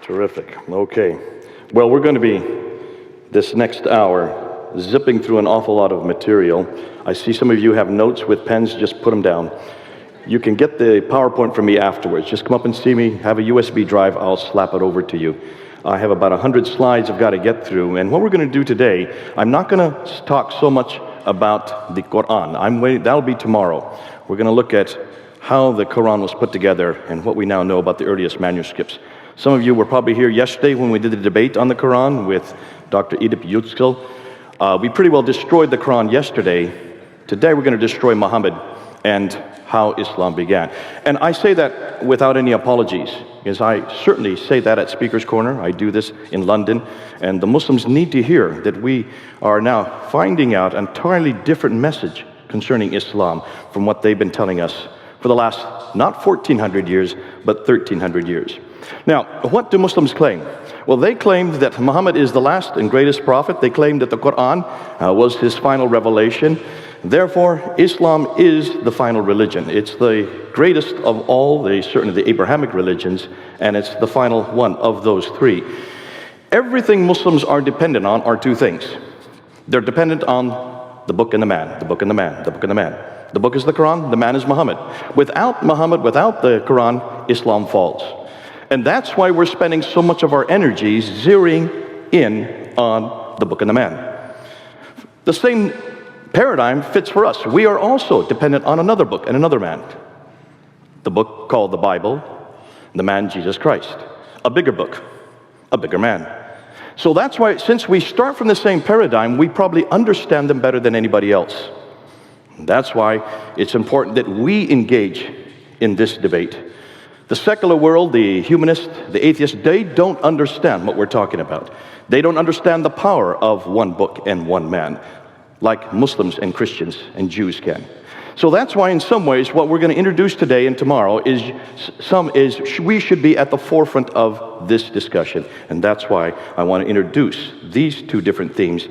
Terrific. Okay. Well, we're going to be, this next hour, zipping through an awful lot of material. I see some of you have notes with pens. Just put them down. You can get the PowerPoint from me afterwards. Just come up and see me. Have a USB drive. I'll slap it over to you. I have about 100 slides I've got to get through. And what we're going to do today, I'm not going to talk so much about the Quran. That'll be tomorrow. We're going to look at how the Quran was put together and what we now know about the earliest manuscripts. Some of you were probably here yesterday when we did the debate on the Quran with Dr. Edip Yüksel. We pretty well destroyed the Quran yesterday. Today we're going to destroy Muhammad and how Islam began. And I say that without any apologies, because I certainly say that at Speaker's Corner. I do this in London, and the Muslims need to hear that we are now finding out an entirely different message concerning Islam from what they've been telling us for the last, not 1,400 years, but 1,300 years. Now, what do Muslims claim? Well, they claim that Muhammad is the last and greatest prophet. They claim that the Quran was his final revelation. Therefore, Islam is the final religion. It's the greatest of all, certainly the Abrahamic religions, and it's the final one of those three. Everything Muslims are dependent on are two things. They're dependent on the book and the man, the book and the man, the book and the man. The book is the Quran, the man is Muhammad. Without Muhammad, without the Quran, Islam falls. And that's why we're spending so much of our energy zeroing in on the book and the man. The same paradigm fits for us. We are also dependent on another book and another man. The book called the Bible, the man Jesus Christ. A bigger book, a bigger man. So that's why, since we start from the same paradigm, we probably understand them better than anybody else. That's why it's important that we engage in this debate. The secular world, the humanist, the atheist, they don't understand what we're talking about. They don't understand the power of one book and one man, like Muslims and Christians and Jews can. So that's why, in some ways, what we're going to introduce today and tomorrow is we should be at the forefront of this discussion. And that's why I want to introduce these two different themes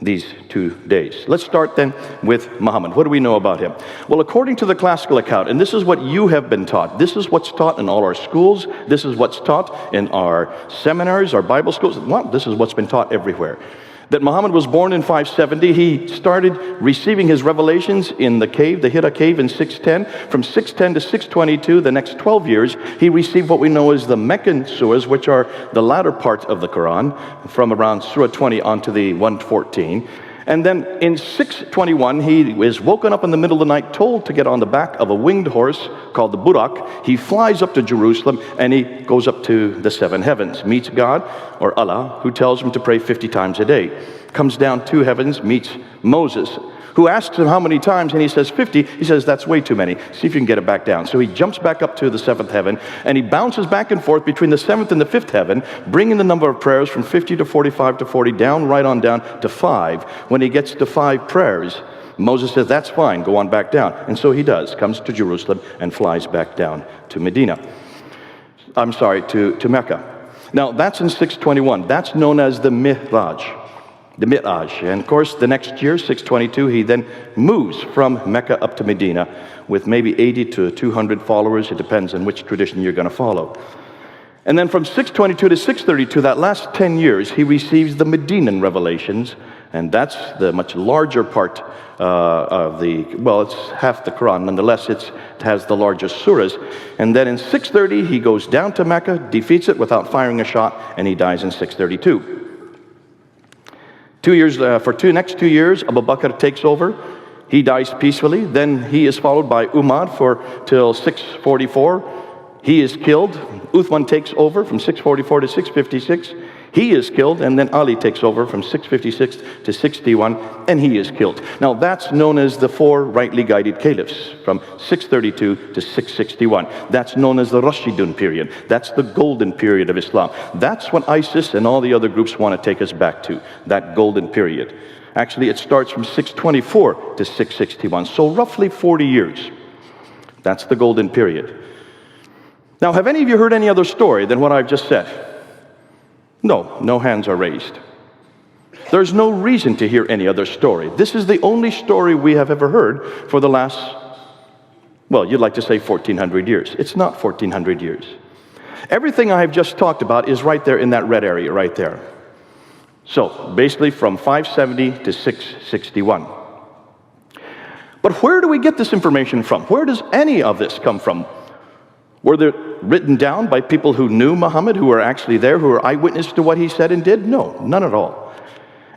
these 2 days. Let's start then with Muhammad. What do we know about him? Well, according to the classical account, and this is what you have been taught, this is what's taught in all our schools, this is what's taught in our seminaries, our Bible schools, well, this is what's been taught everywhere. That Muhammad was born in 570. He started receiving his revelations in the cave, the Hira cave, in 610. From 610 to 622, the next 12 years, he received what we know as the Meccan surahs, which are the latter part of the Quran, from around Surah 20 onto the 114. And then in 621, he is woken up in the middle of the night, told to get on the back of a winged horse called the Burak. He flies up to Jerusalem, and he goes up to the seven heavens, meets God, or Allah, who tells him to pray 50 times a day. Comes down 2 heavens, meets Moses, who asks him how many times, and he says 50. He says, that's way too many. See if you can get it back down. So he jumps back up to the 7th heaven, and he bounces back and forth between the 7th and the 5th heaven, bringing the number of prayers from 50 to 45 to 40, right on down to 5. When he gets to 5 prayers, Moses says, that's fine, go on back down. And so he does, comes to Jerusalem and flies back down to to Mecca. Now, that's in 621. That's known as the Mi'raj. The Mi'raj. And of course, the next year, 622, he then moves from Mecca up to Medina with maybe 80 to 200 followers. It depends on which tradition you're going to follow. And then from 622 to 632, that last 10 years, he receives the Medinan revelations, and that's the much larger part of it's half the Quran. Nonetheless, it has the largest surahs. And then in 630, he goes down to Mecca, defeats it without firing a shot, and he dies in 632. 2 years, next 2 years, Abu Bakr takes over. He dies peacefully. Then he is followed by Umar till 644. He is killed. Uthman takes over from 644 to 656. He is killed, and then Ali takes over from 656 to 61, and he is killed. Now, that's known as the 4 rightly guided caliphs, from 632 to 661. That's known as the Rashidun period. That's the golden period of Islam. That's what ISIS and all the other groups want to take us back to, that golden period. Actually, it starts from 624 to 661, so roughly 40 years. That's the golden period. Now, have any of you heard any other story than what I've just said? No hands are raised. There's no reason to hear any other story. This is the only story we have ever heard for the last, you'd like to say 1,400 years. It's not 1,400 years. Everything I've just talked about is right there in that red area right there. So basically from 570 to 661. But where do we get this information from? Where does any of this come from? Were they written down by people who knew Muhammad, who were actually there, who were eyewitness to what he said and did? No, none at all.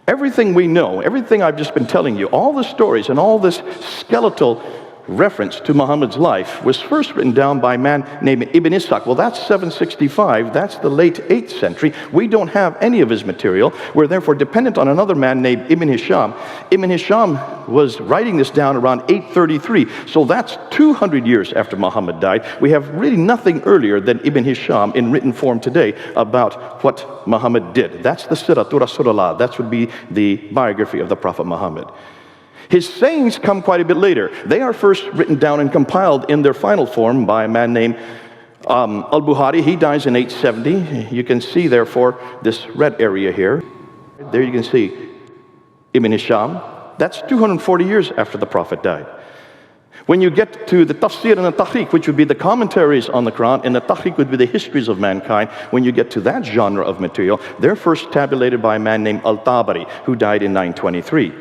Everything we know, everything I've just been telling you, all the stories and all this skeletal reference to Muhammad's life was first written down by a man named Ibn Ishaq. Well, that's 765. That's the late 8th century. We don't have any of his material. We're therefore dependent on another man named Ibn Hisham. Ibn Hisham was writing this down around 833. So that's 200 years after Muhammad died. We have really nothing earlier than Ibn Hisham in written form today about what Muhammad did. That's the Siratul Rasulullah. That would be the biography of the Prophet Muhammad. His sayings come quite a bit later. They are first written down and compiled in their final form by a man named Al-Bukhari. He dies in 870. You can see, therefore, this red area here. There you can see Ibn Hisham. That's 240 years after the Prophet died. When you get to the Tafsir and the Tahriq, which would be the commentaries on the Quran, and the Tahriq would be the histories of mankind, when you get to that genre of material, they're first tabulated by a man named Al-Tabari, who died in 923.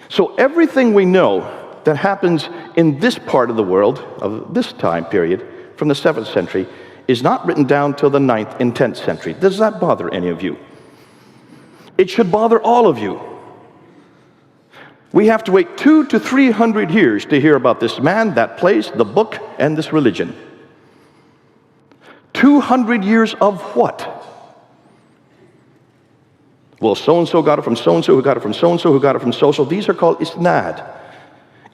So everything we know that happens in this part of the world, of this time period, from the 7th century, is not written down till the 9th and 10th century. Does that bother any of you? It should bother all of you. We have to wait 200 to 300 years to hear about this man, that place, the book, and this religion. 200 years of what? Well, so-and-so got it from so-and-so, who got it from so-and-so, who got it from so-and-so. These are called isnad.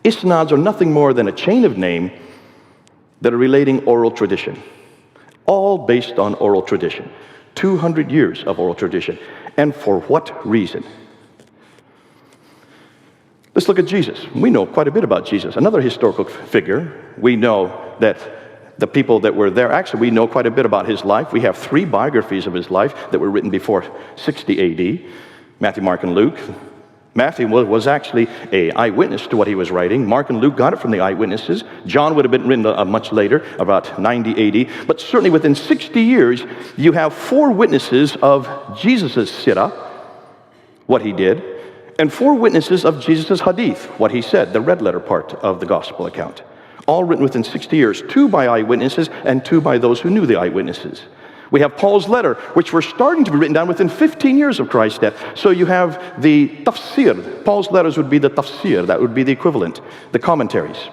Isnads are nothing more than a chain of names that are relating oral tradition. All based on oral tradition. 200 years of oral tradition. And for what reason? Let's look at Jesus. We know quite a bit about Jesus. Another historical figure. We know that the people that were there, actually, we know quite a bit about his life. We have 3 biographies of his life that were written before 60 AD. Matthew, Mark, and Luke. Matthew was actually an eyewitness to what he was writing. Mark and Luke got it from the eyewitnesses. John would have been written much later, about 90 AD. But certainly within 60 years, you have 4 witnesses of Jesus' sirah, what he did, and 4 witnesses of Jesus' hadith, what he said, the red letter part of the gospel account. All written within 60 years, 2 by eyewitnesses and 2 by those who knew the eyewitnesses. We have Paul's letter, which were starting to be written down within 15 years of Christ's death. So you have the tafsir. Paul's letters would be the tafsir. That would be the equivalent, the commentaries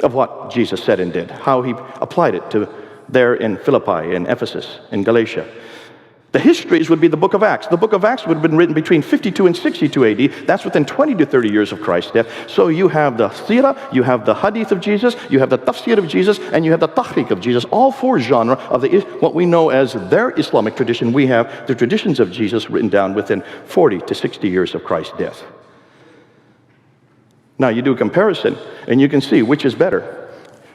of what Jesus said and did, how he applied it to there in Philippi, in Ephesus, in Galatia. The histories would be the book of Acts. The book of Acts would have been written between 52 and 62 AD. That's within 20 to 30 years of Christ's death. So you have the seerah, you have the hadith of Jesus, you have the tafsir of Jesus, and you have the tahriq of Jesus. All 4 genres of what we know as their Islamic tradition. We have the traditions of Jesus written down within 40 to 60 years of Christ's death. Now you do a comparison, and you can see which is better.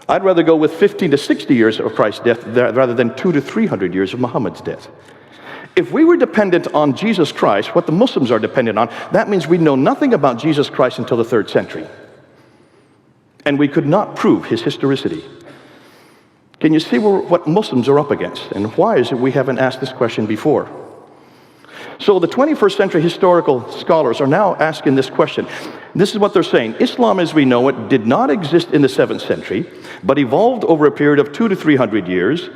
I'd rather go with 15 to 60 years of Christ's death rather than 200 to 300 years of Muhammad's death. If we were dependent on Jesus Christ, what the Muslims are dependent on, that means we know nothing about Jesus Christ until the 3rd century. And we could not prove his historicity. Can you see what Muslims are up against? And why is it we haven't asked this question before? So the 21st century historical scholars are now asking this question. This is what they're saying. Islam as we know it did not exist in the 7th century, but evolved over a period of 200 to 300 years.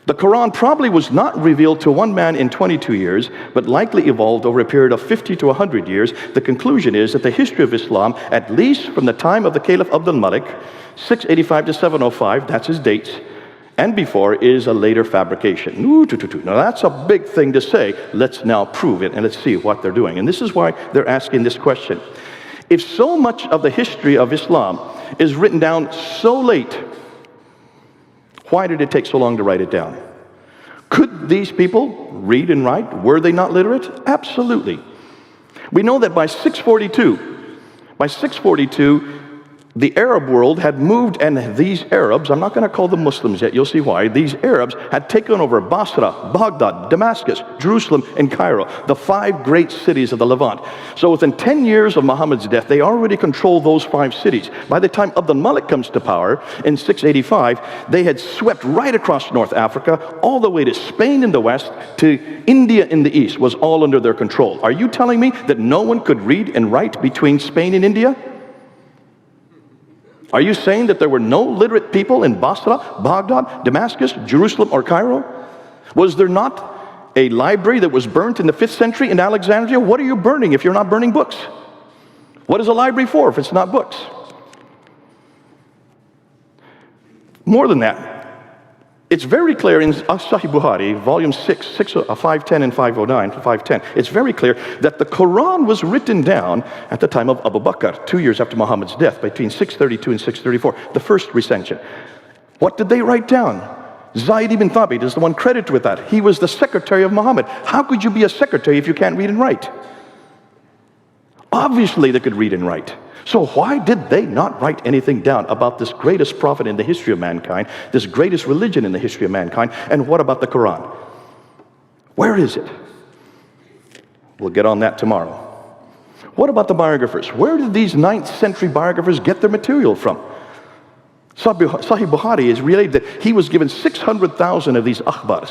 The Quran probably was not revealed to one man in 22 years, but likely evolved over a period of 50 to 100 years. The conclusion is that the history of Islam, at least from the time of the Caliph Abdul Malik, 685 to 705, that's his dates, and before, is a later fabrication. Now that's a big thing to say. Let's now prove it, and let's see what they're doing. And this is why they're asking this question. If so much of the history of Islam is written down so late, why did it take so long to write it down? Could these people read and write? Were they not literate? Absolutely. We know that by 642, The Arab world had moved, and these Arabs, I'm not going to call them Muslims yet, you'll see why, these Arabs had taken over Basra, Baghdad, Damascus, Jerusalem, and Cairo, the 5 great cities of the Levant. So within 10 years of Muhammad's death, they already controlled those 5 cities. By the time Abd al-Malik comes to power in 685, they had swept right across North Africa, all the way to Spain in the west, to India in the east, was all under their control. Are you telling me that no one could read and write between Spain and India? Are you saying that there were no literate people in Basra, Baghdad, Damascus, Jerusalem, or Cairo? Was there not a library that was burnt in the 5th century in Alexandria? What are you burning if you're not burning books? What is a library for if it's not books? More than that, it's very clear in Sahih Bukhari, volume 6, 510 and 509, 510, it's very clear that the Quran was written down at the time of Abu Bakr, 2 years after Muhammad's death, between 632 and 634, the first recension. What did they write down? Zayd ibn Thabit is the one credited with that. He was the secretary of Muhammad. How could you be a secretary if you can't read and write? Obviously they could read and write. So why did they not write anything down about this greatest prophet in the history of mankind, this greatest religion in the history of mankind? And what about the Quran? Where is it? We'll get on that tomorrow. What about the biographers? Where did these 9th century biographers get their material from? Sahih Bukhari is related that he was given 600,000 of these akhbars.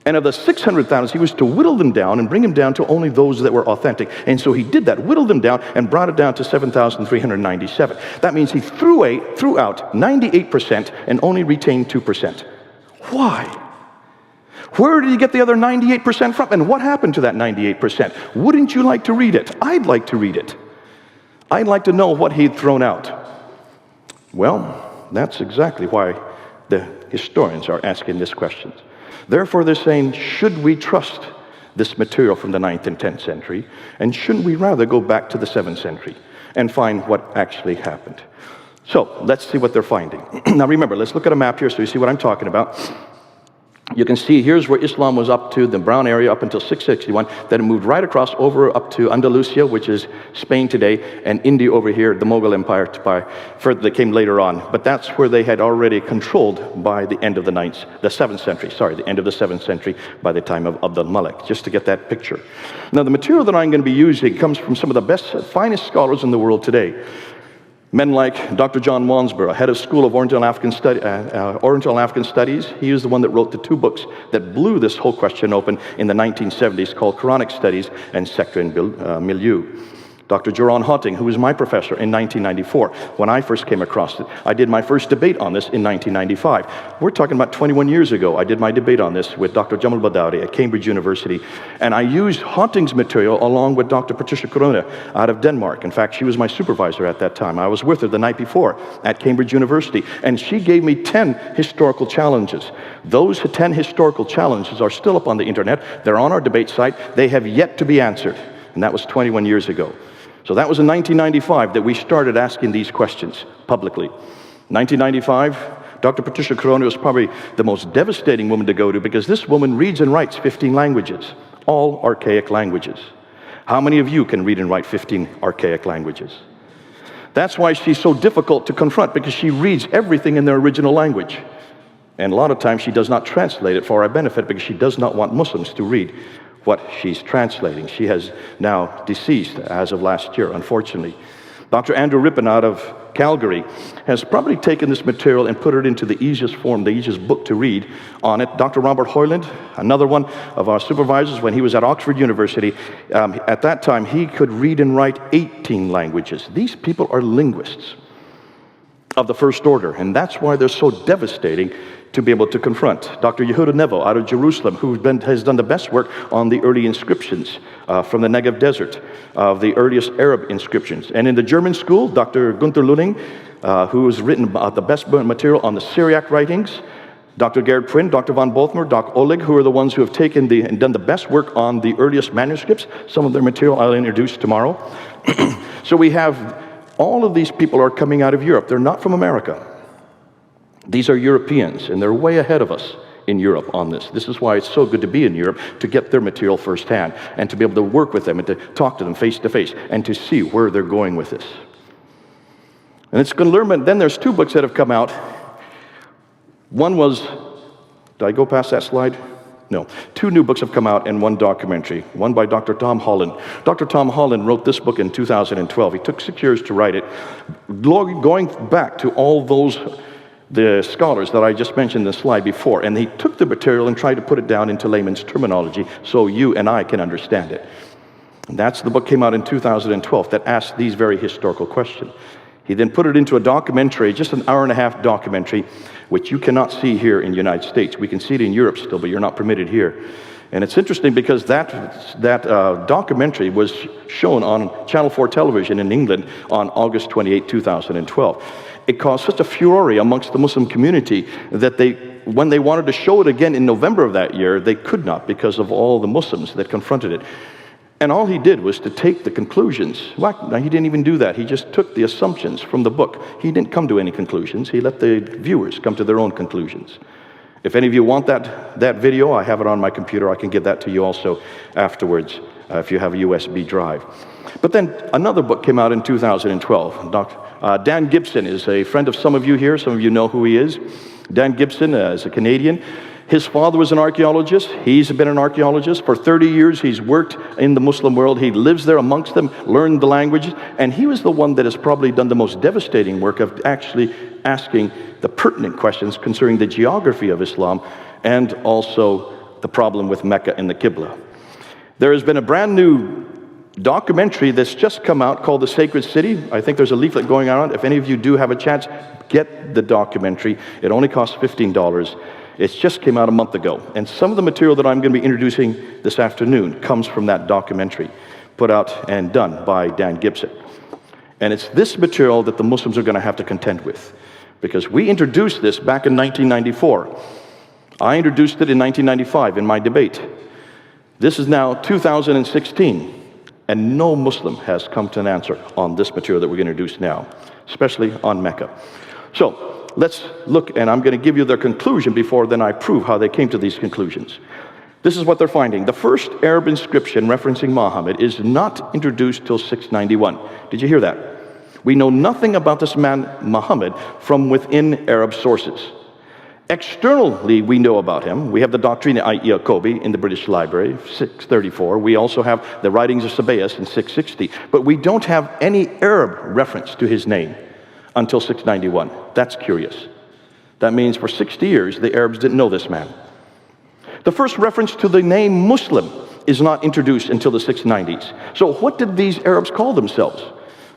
And of the 600,000, he was to whittle them down and bring them down to only those that were authentic. And so he did that, whittled them down, and brought it down to 7,397. That means he threw out 98% and only retained 2%. Why? Where did he get the other 98% from? And what happened to that 98%? Wouldn't you like to read it? I'd like to read it. I'd like to know what he'd thrown out. Well, that's exactly why the historians are asking this question. Therefore, they're saying, should we trust this material from the 9th and 10th century? And shouldn't we rather go back to the 7th century and find what actually happened? So, let's see what they're finding. Now remember, let's look at a map here so you see what I'm talking about. You can see here's where Islam was up to, the brown area, up until 661. Then it moved right across over up to Andalusia, which is Spain today, and India over here, the Mughal Empire, further that came later on. But that's where they had already controlled by the end of the 7th century, the end of the 7th century by the time of Abd al-Malik, just to get that picture. Now the material that I'm going to be using comes from some of the best, finest scholars in the world today. Men like Dr. John Wansborough, head of School of Oriental African Studies. He was the one that wrote the 2 books that blew this whole question open in the 1970s called Quranic Studies and Sector and Milieu. Dr. Jaron Hotting, who was my professor in 1994. When I first came across it, I did my first debate on this in 1995. We're talking about 21 years ago. I did my debate on this with Dr. Jamal Badawi at Cambridge University. And I used Hotting's material along with Dr. Patricia Corona out of Denmark. In fact, she was my supervisor at that time. I was with her the night before at Cambridge University. And she gave me 10 historical challenges. Those 10 historical challenges are still up on the internet. They're on our debate site. They have yet to be answered. And that was 21 years ago. So that was in 1995 that we started asking these questions publicly. 1995, Dr. Patricia Corona was probably the most devastating woman to go to because this woman reads and writes 15 languages, all archaic languages. How many of you can read and write 15 archaic languages? That's why she's so difficult to confront, because she reads everything in their original language. And a lot of times she does not translate it for our benefit because she does not want Muslims to read what she's translating. She has now deceased as of last year, unfortunately. Dr. Andrew Rippon out of Calgary has probably taken this material and put it into the easiest form, the easiest book to read on it. Dr. Robert Hoyland, another one of our supervisors when he was at Oxford University, at that time he could read and write 18 languages. These people are linguists of the first order, and that's why they're so devastating to be able to confront. Dr. Yehuda Nevo out of Jerusalem, who has done the best work on the early inscriptions from the Negev Desert, of the earliest Arab inscriptions. And in the German school, Dr. Gunther Luning, who has written the best material on the Syriac writings. Dr. Gerhard Prin, Dr. von Bothmer, Dr. Oleg, who are the ones who have taken and done the best work on the earliest manuscripts. Some of their material I'll introduce tomorrow. So we have all of these people are coming out of Europe. They're not from America. These are Europeans, and they're way ahead of us in Europe on this. This is why it's so good to be in Europe, to get their material firsthand, and to be able to work with them, and to talk to them face to face, and to see where they're going with this. And it's going to learn, then there's two books that have come out. One was, did I go past that slide? No. Two new books have come out and one documentary, one by Dr. Tom Holland. Dr. Tom Holland wrote this book in 2012. He took 6 years to write it, going back to all the scholars that I just mentioned in the slide before, and he took the material and tried to put it down into layman's terminology so you and I can understand it. And that's the book came out in 2012 that asked these very historical questions. He then put it into a documentary, just an hour-and-a-half documentary, which you cannot see here in the United States. We can see it in Europe still, but you're not permitted here. And it's interesting because that documentary was shown on Channel 4 television in England on August 28, 2012. It caused such a furore amongst the Muslim community that when they wanted to show it again in November of that year, they could not because of all the Muslims that confronted it. And all he did was to take the conclusions. Well, he didn't even do that. He just took the assumptions from the book. He didn't come to any conclusions. He let the viewers come to their own conclusions. If any of you want that video, I have it on my computer. I can give that to you also afterwards if you have a USB drive. But then another book came out in 2012. Dan Gibson is a friend of some of you here. Some of you know who he is. Dan Gibson is a Canadian. His father was an archaeologist. He's been an archaeologist. For 30 years, he's worked in the Muslim world. He lives there amongst them, learned the languages, and he was the one that has probably done the most devastating work of actually asking the pertinent questions concerning the geography of Islam and also the problem with Mecca and the Qibla. There has been a brand new documentary that's just come out called The Sacred City. I think there's a leaflet going around. If any of you do have a chance, get the documentary. It only costs $15. It just came out a month ago. And some of the material that I'm going to be introducing this afternoon comes from that documentary, put out and done by Dan Gibson. And it's this material that the Muslims are going to have to contend with. Because we introduced this back in 1994. I introduced it in 1995 in my debate. This is now 2016. And no Muslim has come to an answer on this material that we're going to introduce now, especially on Mecca. So, let's look, and I'm going to give you their conclusion before then I prove how they came to these conclusions. This is what they're finding. The first Arab inscription referencing Muhammad is not introduced till 691. Did you hear that? We know nothing about this man, Muhammad, from within Arab sources. Externally, we know about him. We have the Doctrina ai Jacobi in the British Library, 634. We also have the writings of Sabaeus in 660. But we don't have any Arab reference to his name until 691. That's curious. That means for 60 years, the Arabs didn't know this man. The first reference to the name Muslim is not introduced until the 690s. So what did these Arabs call themselves?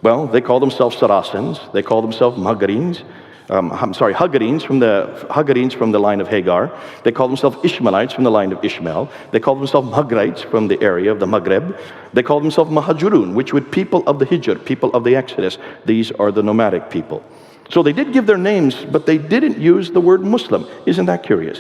Well, they call themselves Saracens. They call themselves Haggarines from the line of Hagar. They call themselves Ishmaelites from the line of Ishmael. They call themselves Maghrites from the area of the Maghreb. They call themselves Mahajurun, which would people of the Hijr, people of the Exodus. These are the nomadic people. So they did give their names, but they didn't use the word Muslim. Isn't that curious?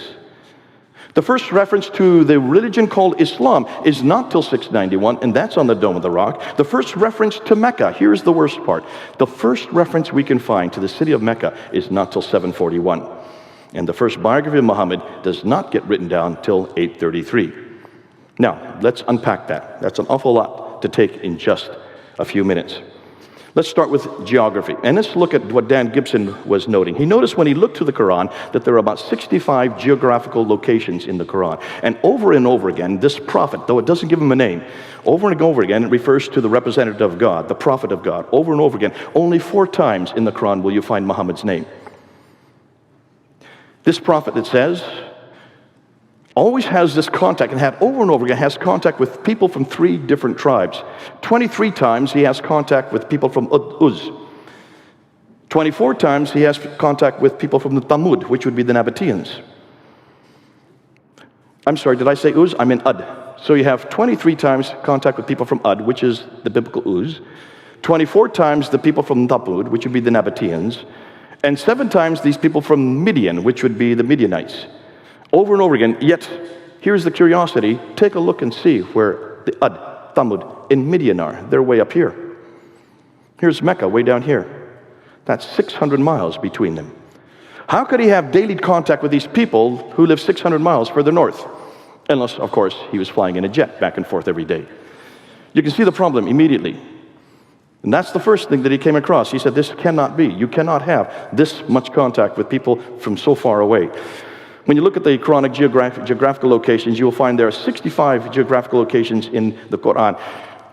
The first reference to the religion called Islam is not till 691, and that's on the Dome of the Rock. The first reference to Mecca, here's the worst part. The first reference we can find to the city of Mecca is not till 741. And the first biography of Muhammad does not get written down till 833. Now, let's unpack that. That's an awful lot to take in just a few minutes. Let's start with geography. And let's look at what Dan Gibson was noting. He noticed when he looked to the Quran that there are about 65 geographical locations in the Quran. And over again, this prophet, though it doesn't give him a name, over and over again, it refers to the representative of God, the prophet of God. Over and over again, only 4 times in the Quran will you find Muhammad's name. This prophet, it says, always has this contact, and had over and over again, has contact with people from 3 different tribes. 23 times he has contact with people from Uz. 24 times he has contact with people from the Thamud, which would be the Nabateans. I'm sorry, did I say Uz? I meant Ud. So you have 23 times contact with people from Ud, which is the biblical Uz. 24 times the people from Thamud, which would be the Nabateans. And 7 times these people from Midian, which would be the Midianites. Over and over again, yet here's the curiosity. Take a look and see where the Ud, Thamud, and Midian are. They're way up here. Here's Mecca, way down here. That's 600 miles between them. How could he have daily contact with these people who live 600 miles further north? Unless, of course, he was flying in a jet back and forth every day. You can see the problem immediately. And that's the first thing that he came across. He said, this cannot be. You cannot have this much contact with people from so far away. When you look at the Quranic geographical locations, you will find there are 65 geographical locations in the Quran.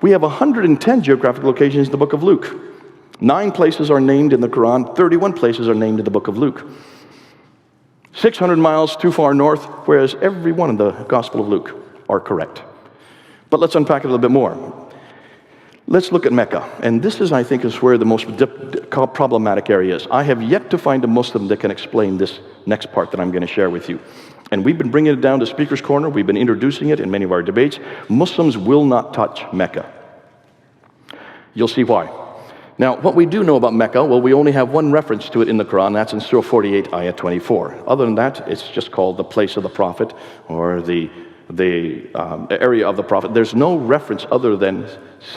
We have 110 geographical locations in the book of Luke. 9 places are named in the Quran, 31 places are named in the book of Luke. 600 miles too far north, whereas every one in the Gospel of Luke are correct. But let's unpack it a little bit more. Let's look at Mecca, and this is, I think, is where the most problematic area is. I have yet to find a Muslim that can explain this next part that I'm going to share with you. And we've been bringing it down to Speaker's Corner. We've been introducing it in many of our debates. Muslims will not touch Mecca. You'll see why. Now, what we do know about Mecca, well, we only have one reference to it in the Quran. That's in Surah 48, Ayah 24. Other than that, it's just called the place of the Prophet, or the area of the Prophet. There's no reference other than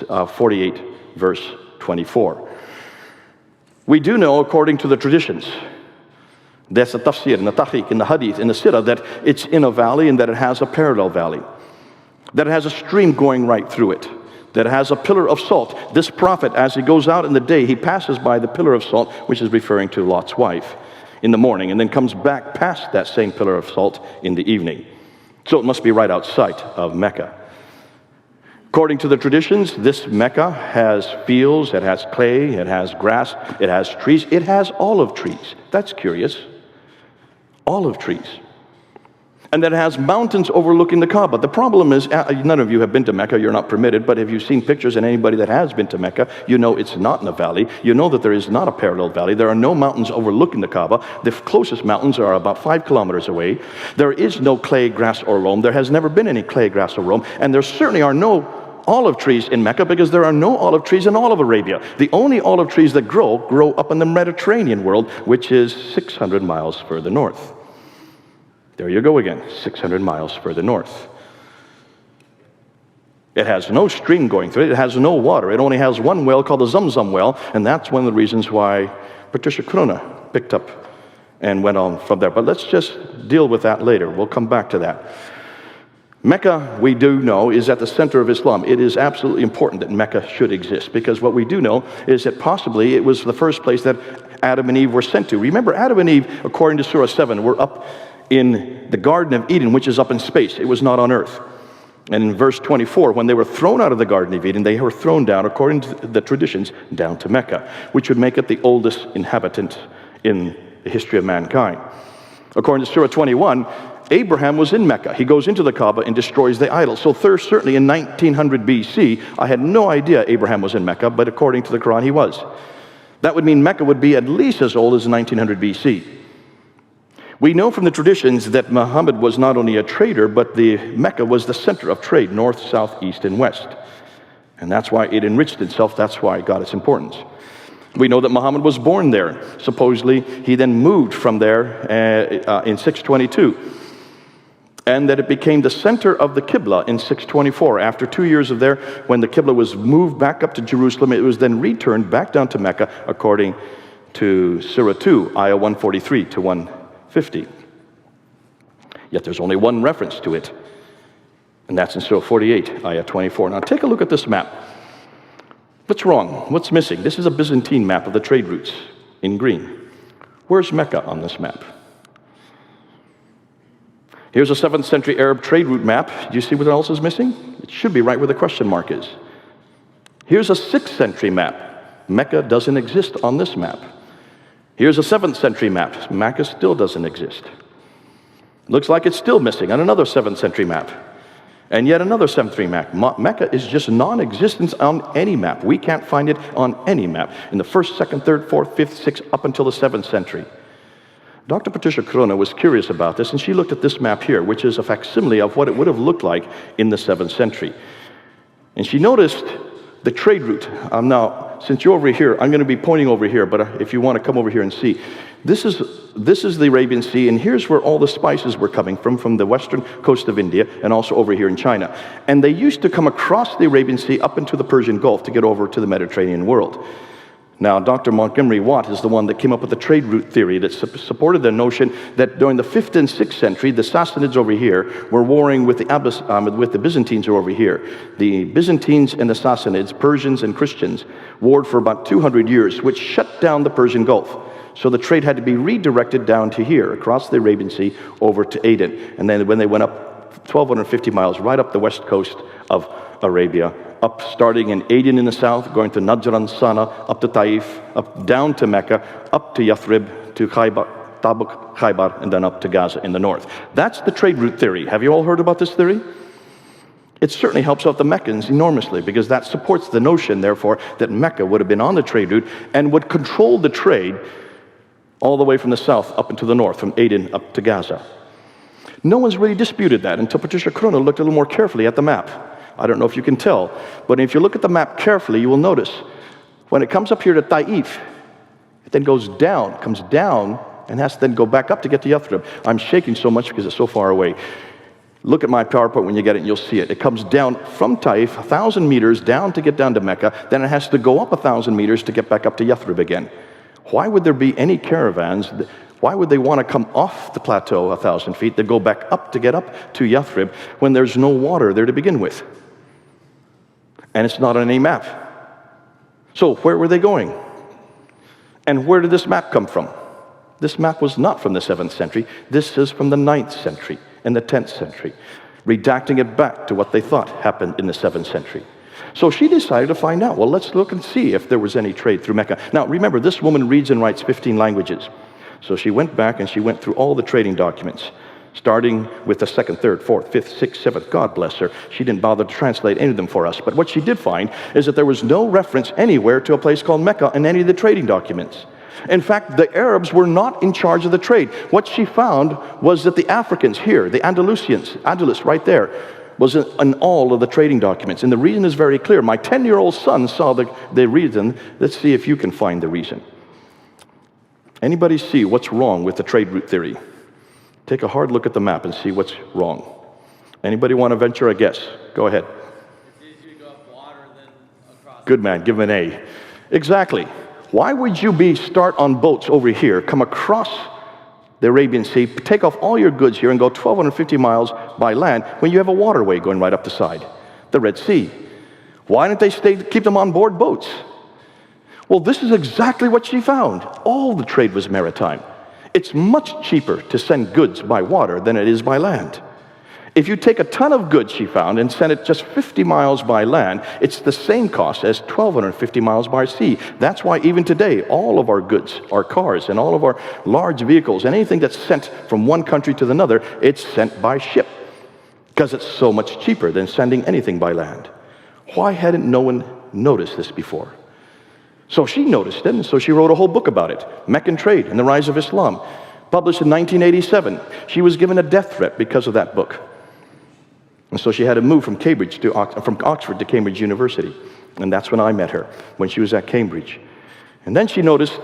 48 verse 24. We do know, according to the traditions, that's the tafsir, in the tahqiq, in the hadith, in the sirah, that it's in a valley and that it has a parallel valley, that it has a stream going right through it, that it has a pillar of salt. This prophet, as he goes out in the day, he passes by the pillar of salt, which is referring to Lot's wife, in the morning, and then comes back past that same pillar of salt in the evening. So it must be right outside of Mecca. According to the traditions, this Mecca has fields, it has clay, it has grass, it has trees, it has olive trees. That's curious. Olive trees. And that it has mountains overlooking the Kaaba. The problem is, none of you have been to Mecca, you're not permitted, but if you've seen pictures, and anybody that has been to Mecca, you know it's not in a valley. You know that there is not a parallel valley. There are no mountains overlooking the Kaaba. The closest mountains are about 5 kilometers away. There is no clay, grass, or loam. There has never been any clay, grass, or loam. And there certainly are no olive trees in Mecca, because there are no olive trees in all of Arabia. The only olive trees that grow up in the Mediterranean world, which is 600 miles further north. There you go again, 600 miles further north. It has no stream going through it. It has no water. It only has one well called the Zamzam well, and that's one of the reasons why Patricia Corona picked up and went on from there. But let's just deal with that later. We'll come back to that. Mecca, we do know, is at the center of Islam. It is absolutely important that Mecca should exist, because what we do know is that possibly it was the first place that Adam and Eve were sent to. Remember, Adam and Eve, according to Surah 7, were up in the Garden of Eden, which is up in space. It was not on earth. And in verse 24, when they were thrown out of the Garden of Eden, they were thrown down, according to the traditions, down to Mecca, which would make it the oldest inhabitant in the history of mankind. According to Surah 21, Abraham was in Mecca. He goes into the Kaaba and destroys the idol. So certainly in 1900 BC, I had no idea Abraham was in Mecca, but according to the Quran, he was. That would mean Mecca would be at least as old as 1900 BC. We know from the traditions that Muhammad was not only a trader, but Mecca was the center of trade, north, south, east, and west. And that's why it enriched itself. That's why it got its importance. We know that Muhammad was born there. Supposedly, he then moved from there in 622. And that it became the center of the Qibla in 624. After 2 years of there, when the Qibla was moved back up to Jerusalem, it was then returned back down to Mecca, according to Surah 2, Ayah 143 to 150. Yet there's only one reference to it, and that's in Surah 48, Ayah 24. Now take a look at this map. What's wrong? What's missing? This is a Byzantine map of the trade routes in green. Where's Mecca on this map? Here's a 7th century Arab trade route map. Do you see what else is missing? It should be right where the question mark is. Here's a 6th century map. Mecca doesn't exist on this map. Here's a 7th century map. Mecca still doesn't exist. Looks like it's still missing on another 7th century map. And yet another 7th century map. Mecca is just non-existent on any map. We can't find it on any map. In the 1st, 2nd, 3rd, 4th, 5th, 6th, up until the 7th century. Dr. Patricia Corona was curious about this, and she looked at this map here, which is a facsimile of what it would have looked like in the 7th century. And she noticed the trade route. Now, since you're over here, I'm going to be pointing over here, but if you want to come over here and see, this is the Arabian Sea, and here's where all the spices were coming from the western coast of India, and also over here in China. And they used to come across the Arabian Sea up into the Persian Gulf to get over to the Mediterranean world. Now, Dr. Montgomery Watt is the one that came up with the trade route theory that supported the notion that during the 5th and 6th century, the Sassanids over here were warring with the Byzantines who are over here. The Byzantines and the Sassanids, Persians and Christians, warred for about 200 years, which shut down the Persian Gulf. So the trade had to be redirected down to here, across the Arabian Sea, over to Aden. And then when they went up 1,250 miles, right up the west coast of Arabia, up starting in Aden in the south, going to Najran, Sana, up to Taif, up down to Mecca, up to Yathrib, to Khaybar, Tabuk, Khaybar, and then up to Gaza in the north. That's the trade route theory. Have you all heard about this theory? It certainly helps out the Meccans enormously, because that supports the notion, therefore, that Mecca would have been on the trade route and would control the trade all the way from the south up into the north, from Aden up to Gaza. No one's really disputed that until Patricia Corona looked a little more carefully at the map. I don't know if you can tell, but if you look at the map carefully, you will notice when it comes up here to Taif, it then goes down, comes down, and has to then go back up to get to Yathrib. I'm shaking so much because it's so far away. Look at my PowerPoint when you get it, and you'll see it. It comes down from Taif, 1,000 meters down to get down to Mecca, then it has to go up 1,000 meters to get back up to Yathrib again. Why would there be any caravans? Why would they want to come off the plateau 1,000 feet, then go back up to get up to Yathrib when there's no water there to begin with? And it's not on any map. So where were they going? And where did this map come from? This map was not from the 7th century. This is from the 9th century and the 10th century, redacting it back to what they thought happened in the 7th century. So she decided to find out, well, let's look and see if there was any trade through Mecca. Now, remember, this woman reads and writes 15 languages. So she went back and she went through all the trading documents, starting with the 2nd, 3rd, 4th, 5th, 6th, 7th. God bless her. She didn't bother to translate any of them for us. But what she did find is that there was no reference anywhere to a place called Mecca in any of the trading documents. In fact, the Arabs were not in charge of the trade. What she found was that the Africans here, the Andalusians, Andalus right there, was in all of the trading documents. And the reason is very clear. My 10-year-old son saw the reason. Let's see if you can find the reason. Anybody see what's wrong with the trade route theory? Take a hard look at the map and see what's wrong. Anybody want to venture a guess? Go ahead. It's easier to go up water than across. Good man, give him an A. Exactly. Why would you start on boats over here, come across the Arabian Sea, take off all your goods here and go 1,250 miles by land when you have a waterway going right up the side, the Red Sea? Why didn't they keep them on board boats? Well, this is exactly what she found. All the trade was maritime. It's much cheaper to send goods by water than it is by land. If you take a ton of goods, she found, and send it just 50 miles by land, it's the same cost as 1,250 miles by sea. That's why even today, all of our goods, our cars, and all of our large vehicles, and anything that's sent from one country to another, it's sent by ship, because it's so much cheaper than sending anything by land. Why hadn't no one noticed this before? So she noticed it, and so she wrote a whole book about it, Meccan Trade and the Rise of Islam, published in 1987. She was given a death threat because of that book. And so she had to move from Oxford to Cambridge University. And that's when I met her, when she was at Cambridge. And then she noticed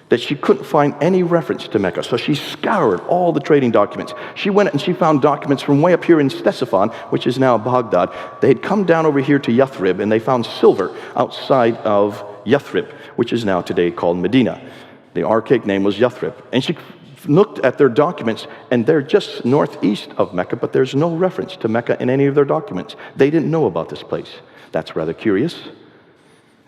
that she couldn't find any reference to Mecca. So she scoured all the trading documents. She went and she found documents from way up here in Ctesiphon, which is now Baghdad. They had come down over here to Yathrib, and they found silver outside of Yathrib, which is now today called Medina. The archaic name was Yathrib. And she looked at their documents, and they're just northeast of Mecca, but there's no reference to Mecca in any of their documents. They didn't know about this place. That's rather curious.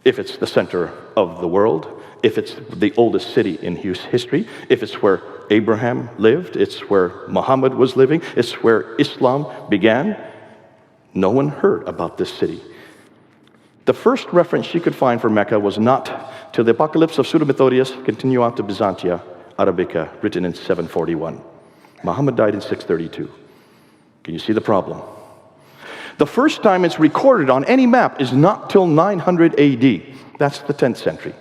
If it's the center of the world, if it's the oldest city in history, if it's where Abraham lived, it's where Muhammad was living, it's where Islam began, no one heard about this city. The first reference she could find for Mecca was not to the Apocalypse of Pseudo-Methodius, Continuata Byzantia Arabica, written in 741. Muhammad died in 632. Can you see the problem? The first time it's recorded on any map is not till 900 AD. That's the 10th century.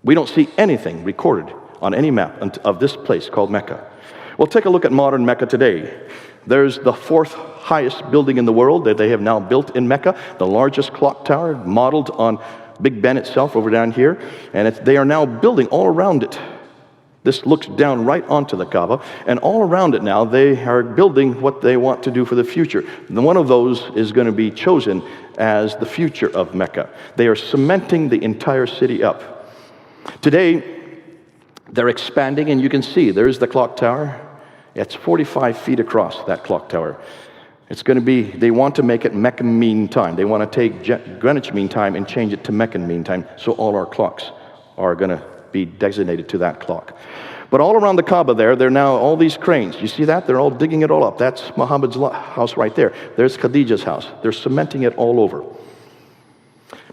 We don't see anything recorded on any map of this place called Mecca. Well, take a look at modern Mecca today. There's the 4th highest building in the world that they have now built in Mecca, the largest clock tower modeled on Big Ben itself over down here, and they are now building all around it This looks down right onto the Kaaba, and all around it now, they are building what they want to do for the future. And one of those is going to be chosen as the future of Mecca. They are cementing the entire city up. Today, they're expanding, and you can see there's the clock tower. It's 45 feet across, that clock tower. It's going to be, they want to make it Meccan Mean Time. They want to take Greenwich Mean Time and change it to Meccan Mean Time, so all our clocks are going to be designated to that clock. But all around the Kaaba there are now all these cranes. You see that? They're all digging it all up. That's Muhammad's house right there. There's Khadija's house. They're cementing it all over.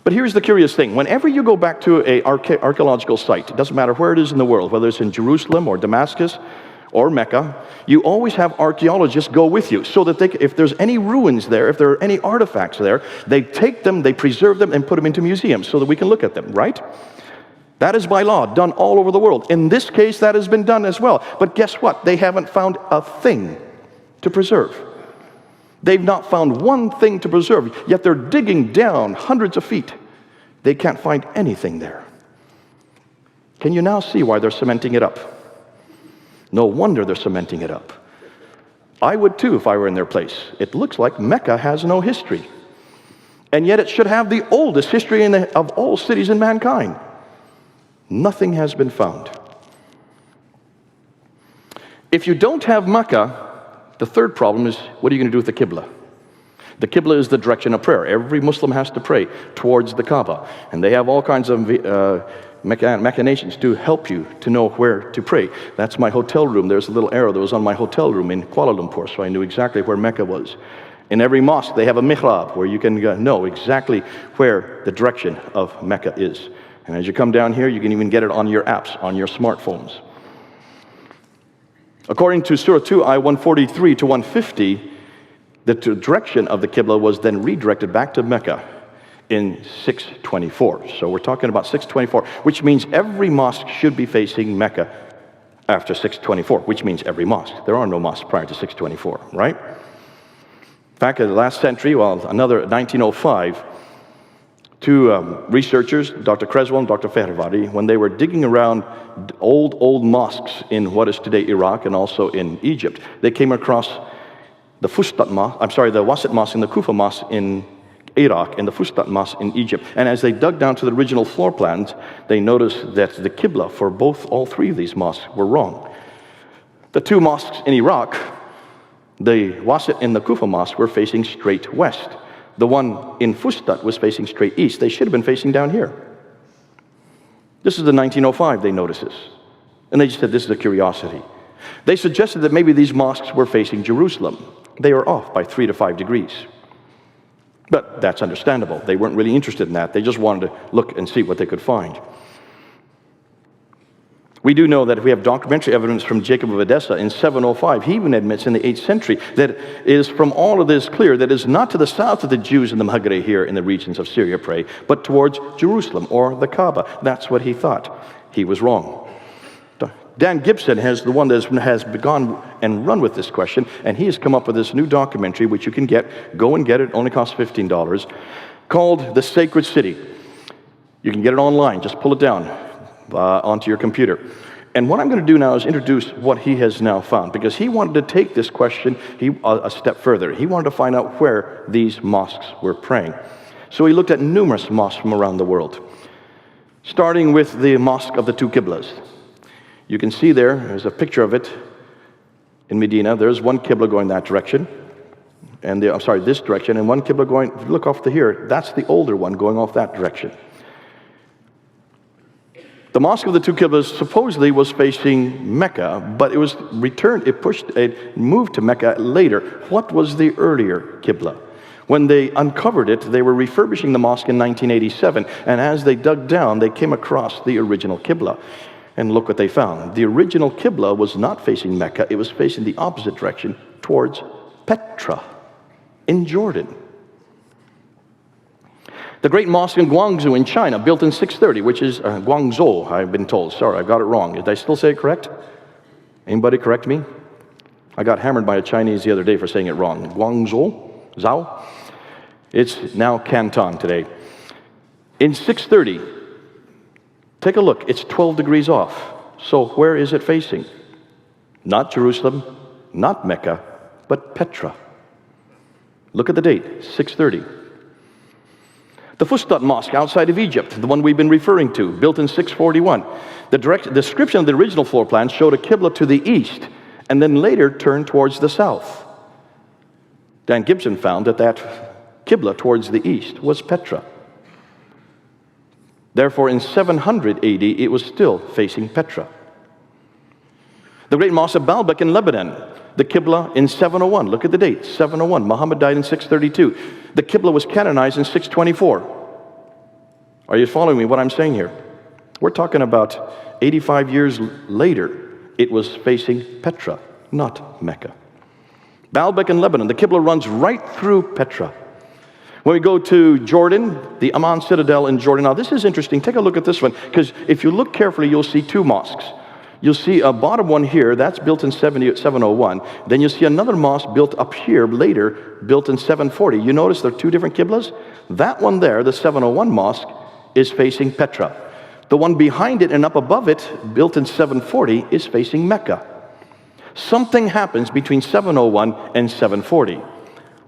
But here's the curious thing. Whenever you go back to an archaeological site, it doesn't matter where it is in the world, whether it's in Jerusalem or Damascus or Mecca, you always have archaeologists go with you so that if there's any ruins there, if there are any artifacts there, they take them, they preserve them, and put them into museums so that we can look at them, right? That is by law, done all over the world. In this case, that has been done as well. But guess what? They haven't found a thing to preserve. They've not found one thing to preserve, yet they're digging down hundreds of feet. They can't find anything there. Can you now see why they're cementing it up? No wonder they're cementing it up. I would too if I were in their place. It looks like Mecca has no history. And yet it should have the oldest history of all cities in mankind. Nothing has been found. If you don't have Mecca, the third problem is, what are you going to do with the Qibla? The Qibla is the direction of prayer. Every Muslim has to pray towards the Kaaba. And they have all kinds of machinations to help you to know where to pray. That's my hotel room. There's a little arrow that was on my hotel room in Kuala Lumpur, so I knew exactly where Mecca was. In every mosque, they have a mihrab where you can know exactly where the direction of Mecca is. And as you come down here, you can even get it on your apps, on your smartphones. According to Surah 2, Ayah 143 to 150, the direction of the Qibla was then redirected back to Mecca in 624. So we're talking about 624, which means every mosque should be facing Mecca after 624, which means every mosque. There are no mosques prior to 624, right? In fact, in the last century, another 1905, two researchers, Dr. Creswell and Dr. Fehérváry, when they were digging around old mosques in what is today Iraq and also in Egypt, they came across the Wasit Mosque and the Kufa Mosque in Iraq and the Fustat Mosque in Egypt. And as they dug down to the original floor plans, they noticed that the Qibla for all three of these mosques were wrong. The two mosques in Iraq, the Wasit and the Kufa Mosque, were facing straight west. The one in Fustat was facing straight east. They should have been facing down here. This is the 1905 they noticed this. And they just said, this is a curiosity. They suggested that maybe these mosques were facing Jerusalem. They were off by 3 to 5 degrees. But that's understandable. They weren't really interested in that. They just wanted to look and see what they could find. We do know that if we have documentary evidence from Jacob of Edessa in 705, he even admits in the 8th century that it is from all of this clear that it is not to the south of the Jews in the Maghreb here in the regions of Syria pray, but towards Jerusalem or the Kaaba. That's what he thought. He was wrong. Dan Gibson has the one that has gone and run with this question, and he has come up with this new documentary, which you can get. Go and get it. Only costs $15. Called The Sacred City. You can get it online. Just pull it down onto your computer. And what I'm going to do now is introduce what he has now found, because he wanted to take this question a step further. He wanted to find out where these mosques were praying. So he looked at numerous mosques from around the world, starting with the Mosque of the Two Qiblas. You can see there's a picture of it in Medina. There's one Qibla going that direction, and this direction, and one Qibla going, if you look off to here, that's the older one going off that direction. The Mosque of the Two Qiblas supposedly was facing Mecca, but it was returned, it moved to Mecca later. What was the earlier Qibla? When they uncovered it, they were refurbishing the mosque in 1987, and as they dug down, they came across the original Qibla. And look what they found. The original Qibla was not facing Mecca, it was facing the opposite direction towards Petra in Jordan. The great mosque in Guangzhou in China, built in 630, which is Guangzhou, I've been told. Sorry, I got it wrong. Did I still say it correct? Anybody correct me? I got hammered by a Chinese the other day for saying it wrong. Guangzhou, Zhao. It's now Canton today. In 630, take a look, it's 12 degrees off. So where is it facing? Not Jerusalem, not Mecca, but Petra. Look at the date, 630. The Fustat Mosque outside of Egypt, the one we've been referring to, built in 641. The description of the original floor plan showed a Qibla to the east and then later turned towards the south. Dan Gibson found that that Qibla towards the east was Petra. Therefore, in 700 AD, it was still facing Petra. The great Mosque of Baalbek in Lebanon, the Qibla in 701. Look at the date, 701. Muhammad died in 632. The Qibla was canonized in 624. Are you following me what I'm saying here? We're talking about 85 years later, it was facing Petra, not Mecca. Baalbek in Lebanon, the Qibla runs right through Petra. When we go to Jordan, the Amman Citadel in Jordan. Now this is interesting. Take a look at this one, because if you look carefully, you'll see two mosques. You'll see a bottom one here, that's built in 701. Then you'll see another mosque built up here later, built in 740. You notice there are two different Qiblas? That one there, the 701 mosque, is facing Petra. The one behind it and up above it, built in 740, is facing Mecca. Something happens between 701 and 740.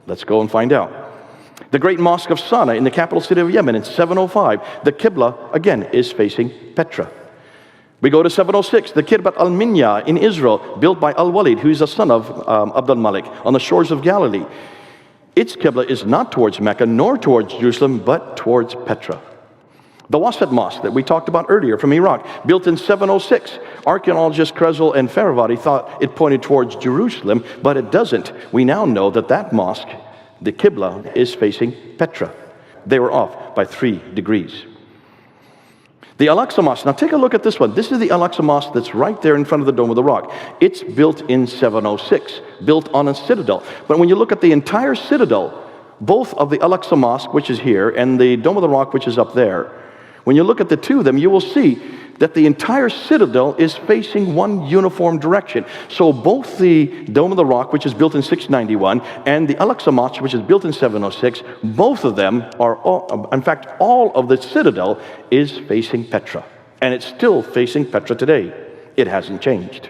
Let's go and find out. The great Mosque of Sana'a in the capital city of Yemen in 705, the Qibla, again, is facing Petra. We go to 706, the Kirbat al-Minya in Israel, built by Al-Walid, who is a son of Abdul Malik, on the shores of Galilee. Its Qibla is not towards Mecca, nor towards Jerusalem, but towards Petra. The Wasat Mosque that we talked about earlier from Iraq, built in 706. Archaeologists Krezel and Faravardi thought it pointed towards Jerusalem, but it doesn't. We now know that that mosque, the Qibla, is facing Petra. They were off by 3 degrees. The Al-Aqsa Mosque, now take a look at this one. This is the Al-Aqsa Mosque that's right there in front of the Dome of the Rock. It's built in 706, built on a citadel. But when you look at the entire citadel, both of the Al-Aqsa Mosque, which is here, and the Dome of the Rock, which is up there, when you look at the two of them, you will see that the entire citadel is facing one uniform direction. So both the Dome of the Rock, which is built in 691, and the Al-Aqsa Mosque, which is built in 706, both of them are, in fact, all of the citadel is facing Petra. And it's still facing Petra today. It hasn't changed.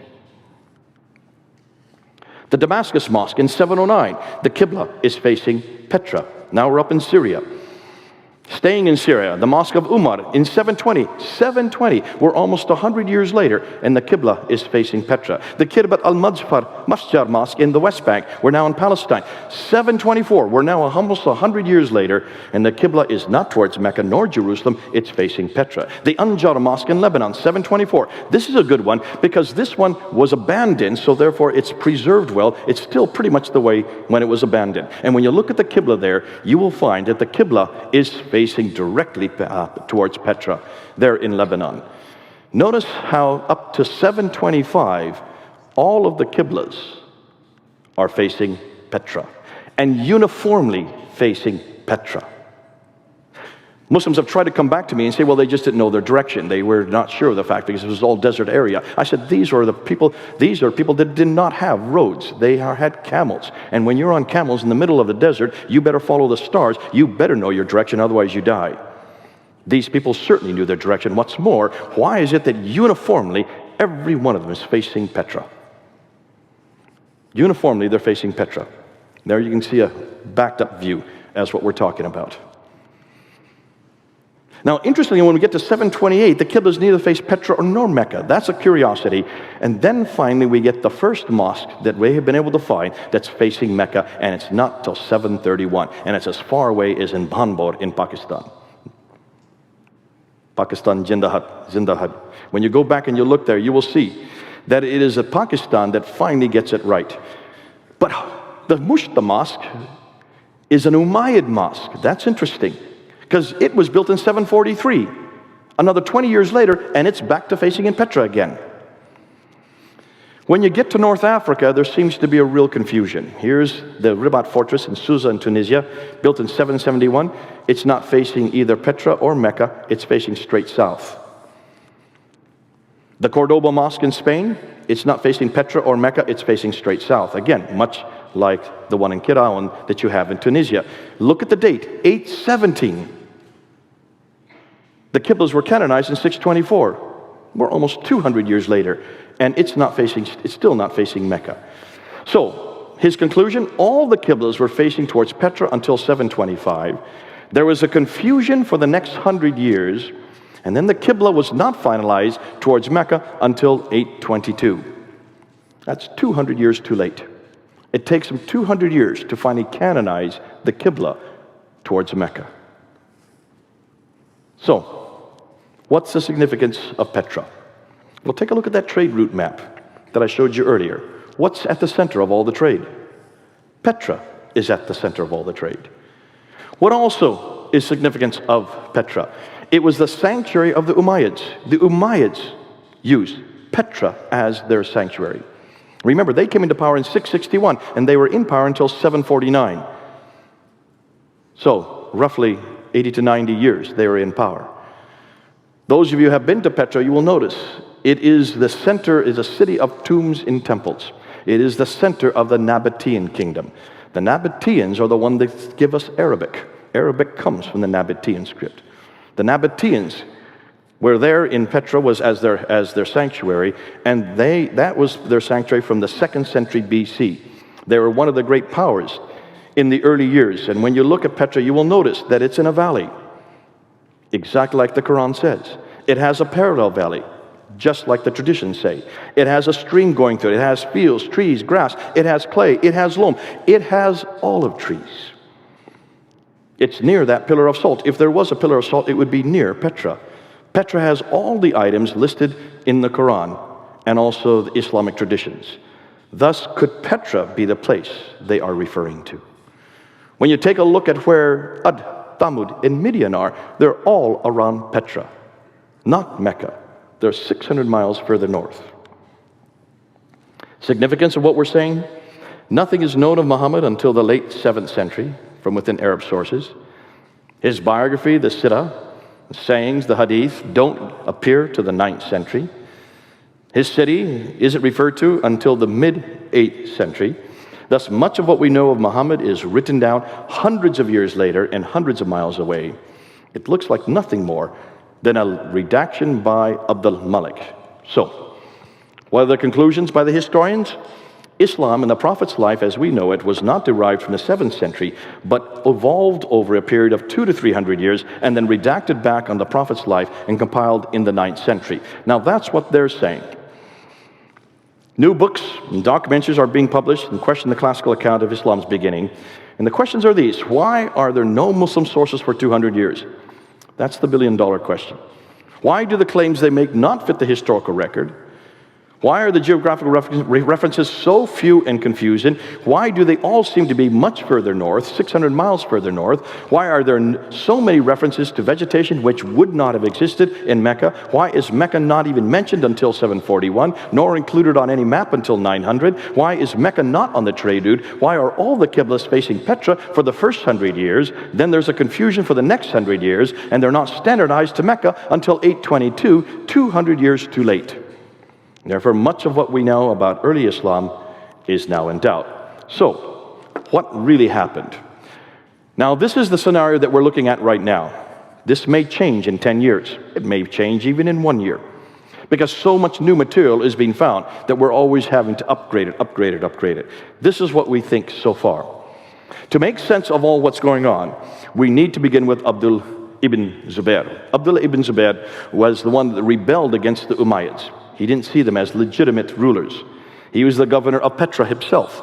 The Damascus Mosque in 709, the Qibla is facing Petra. Now we're up in Syria. Staying in Syria, the Mosque of Umar in 720, we're almost 100 years later, and the Qibla is facing Petra. The Kirbat al-Masjar Mosque in the West Bank, we're now in Palestine. 724, we're now almost 100 years later, and the Qibla is not towards Mecca nor Jerusalem, it's facing Petra. The Anjar Mosque in Lebanon, 724. This is a good one because this one was abandoned, so therefore it's preserved well. It's still pretty much the way when it was abandoned. And when you look at the Qibla there, you will find that the Qibla is facing directly towards Petra there in Lebanon. Notice how up to 725, all of the Qiblas are facing Petra and uniformly facing Petra. Muslims have tried to come back to me and say, well, they just didn't know their direction. They were not sure of the fact because it was all desert area. I said, these are people that did not have roads. They had camels. And when you're on camels in the middle of the desert, you better follow the stars. You better know your direction, otherwise you die. These people certainly knew their direction. What's more, why is it that uniformly every one of them is facing Petra? Uniformly, they're facing Petra. There you can see a backed up view as what we're talking about. Now, interestingly, when we get to 728, the Qiblas neither face Petra nor Mecca. That's a curiosity. And then finally, we get the first mosque that we have been able to find that's facing Mecca, and it's not till 731. And it's as far away as in Banbor in Pakistan. Pakistan, Zindahad. When you go back and you look there, you will see that it is Pakistan that finally gets it right. But the Mushta Mosque is an Umayyad mosque. That's interesting, because it was built in 743. Another 20 years later, and it's back to facing in Petra again. When you get to North Africa, there seems to be a real confusion. Here's the Ribat Fortress in Susa in Tunisia, built in 771. It's not facing either Petra or Mecca, it's facing straight south. The Cordoba Mosque in Spain, it's not facing Petra or Mecca, it's facing straight south. Again, much like the one in Kirawan that you have in Tunisia. Look at the date, 817. The Qiblas were canonized in 624. We're almost 200 years later, and it's still not facing Mecca. So, his conclusion, all the Qiblas were facing towards Petra until 725. There was a confusion for the next 100 years, and then the Qibla was not finalized towards Mecca until 822. That's 200 years too late. It takes them 200 years to finally canonize the Qibla towards Mecca. So, what's the significance of Petra? Well, take a look at that trade route map that I showed you earlier. What's at the center of all the trade? Petra is at the center of all the trade. What also is significance of Petra? It was the sanctuary of the Umayyads. The Umayyads used Petra as their sanctuary. Remember, they came into power in 661, and they were in power until 749. So, roughly 80 to 90 years they were in power. Those of you who have been to Petra, you will notice it is the center, is a city of tombs and temples. It is the center of the Nabatean kingdom. The Nabateans are the one that give us Arabic. Arabic comes from the Nabatean script. The Nabateans were there in Petra was as their sanctuary, and that was their sanctuary from the 2nd century BC. They were one of the great powers in the early years. And when you look at Petra, you will notice that it's in a valley, exactly like the Quran says. It has a parallel valley, just like the traditions say. It has a stream going through it. It has fields, trees, grass. It has clay. It has loam. It has olive trees. It's near that pillar of salt. If there was a pillar of salt, it would be near Petra. Petra has all the items listed in the Quran and also the Islamic traditions. Thus, could Petra be the place they are referring to? When you take a look at where Ad, Thamud, and Midian are, they're all around Petra, not Mecca. They're 600 miles further north. Significance of what we're saying? Nothing is known of Muhammad until the late 7th century from within Arab sources. His biography, the Sirah, sayings, the Hadith, don't appear to the 9th century. His city isn't referred to until the mid-8th century. Thus, much of what we know of Muhammad is written down hundreds of years later and hundreds of miles away. It looks like nothing more than a redaction by Abdul Malik. So, what are the conclusions by the historians? Islam and the Prophet's life as we know it was not derived from the 7th century, but evolved over a period of 200 to 300 years and then redacted back on the Prophet's life and compiled in the 9th century. Now that's what they're saying. New books and documentaries are being published and question the classical account of Islam's beginning. And the questions are these: why are there no Muslim sources for 200 years? That's the billion-dollar question. Why do the claims they make not fit the historical record? Why are the geographical references so few and confusing? Why do they all seem to be much further north, 600 miles further north? Why are there so many references to vegetation which would not have existed in Mecca? Why is Mecca not even mentioned until 741, nor included on any map until 900? Why is Mecca not on the trade route? Why are all the Qiblas facing Petra for the first 100 years? Then there's a confusion for the next 100 years, and they're not standardized to Mecca until 822, 200 years too late. Therefore, much of what we know about early Islam is now in doubt. So, what really happened? Now, this is the scenario that we're looking at right now. This may change in 10 years. It may change even in 1 year. Because so much new material is being found that we're always having to upgrade it. This is what we think so far. To make sense of all what's going on, we need to begin with Abdullah ibn Zubayr. Abdullah ibn Zubayr was the one that rebelled against the Umayyads. He didn't see them as legitimate rulers. He was the governor of Petra himself.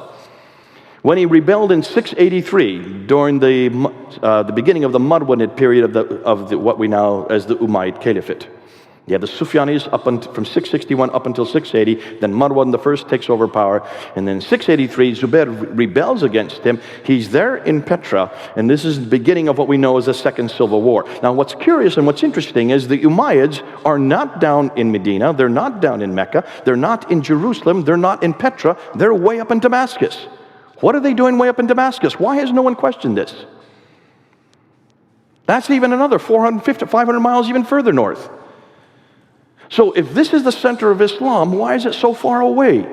When he rebelled in 683, during the beginning of the Marwanid period of what we know as the Umayyad Caliphate. You have the Sufyanis from 661 up until 680, then Marwan I takes over power, and then 683, Zubair rebels against him. He's there in Petra, and this is the beginning of what we know as the Second Civil War. Now what's curious and what's interesting is the Umayyads are not down in Medina, they're not down in Mecca, they're not in Jerusalem, they're not in Petra, they're way up in Damascus. What are they doing way up in Damascus? Why has no one questioned this? That's even another 450, 500 miles even further north. So if this is the center of Islam, why is it so far away?